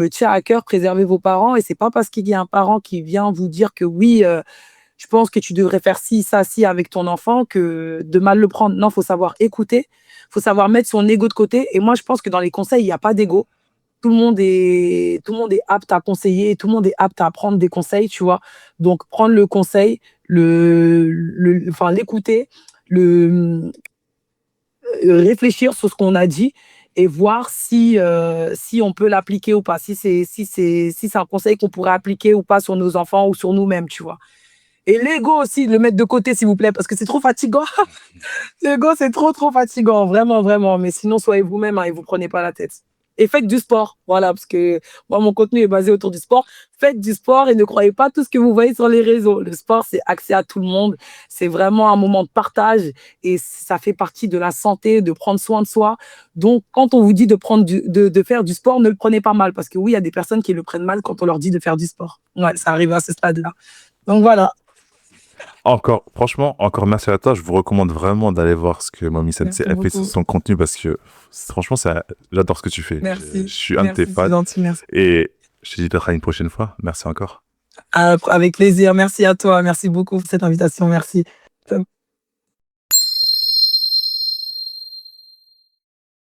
tient à cœur, préserver vos parents et c'est pas parce qu'il y a un parent qui vient vous dire que oui, je pense que tu devrais faire ci, ça, ci avec ton enfant que de mal le prendre. Non, faut savoir écouter, faut savoir mettre son ego de côté et moi je pense que dans les conseils, il y a pas d'ego. Tout le monde est apte à conseiller, tout le monde est apte à prendre des conseils, tu vois? Donc prendre le conseil, enfin l'écouter, le réfléchir sur ce qu'on a dit et voir si, si on peut l'appliquer ou pas, si c'est un conseil qu'on pourrait appliquer ou pas sur nos enfants ou sur nous-mêmes, tu vois? Et l'ego aussi, le mettre de côté, s'il vous plaît, parce que c'est trop fatigant. L'ego, c'est trop, trop fatigant, vraiment, vraiment. Mais sinon, soyez vous-même hein, et vous prenez pas la tête. Et faites du sport, voilà, parce que moi, mon contenu est basé autour du sport. Faites du sport et ne croyez pas tout ce que vous voyez sur les réseaux. Le sport, c'est accès à tout le monde. C'est vraiment un moment de partage et ça fait partie de la santé, de prendre soin de soi. Donc, quand on vous dit de faire du sport, ne le prenez pas mal, parce que oui, il y a des personnes qui le prennent mal quand on leur dit de faire du sport. Ouais, ça arrive à ce stade-là. Donc voilà. Encore, franchement, encore merci à toi. Je vous recommande vraiment d'aller voir ce que Mommy Sensei Merci a fait sur beaucoup. son contenu parce que franchement, j'adore ce que tu fais. Je Merci. suis un de tes Merci, c'est fans gentil, merci. et je te dis peut-être à une prochaine fois. Merci encore. Avec plaisir. Merci à toi. Merci beaucoup pour cette invitation. Merci.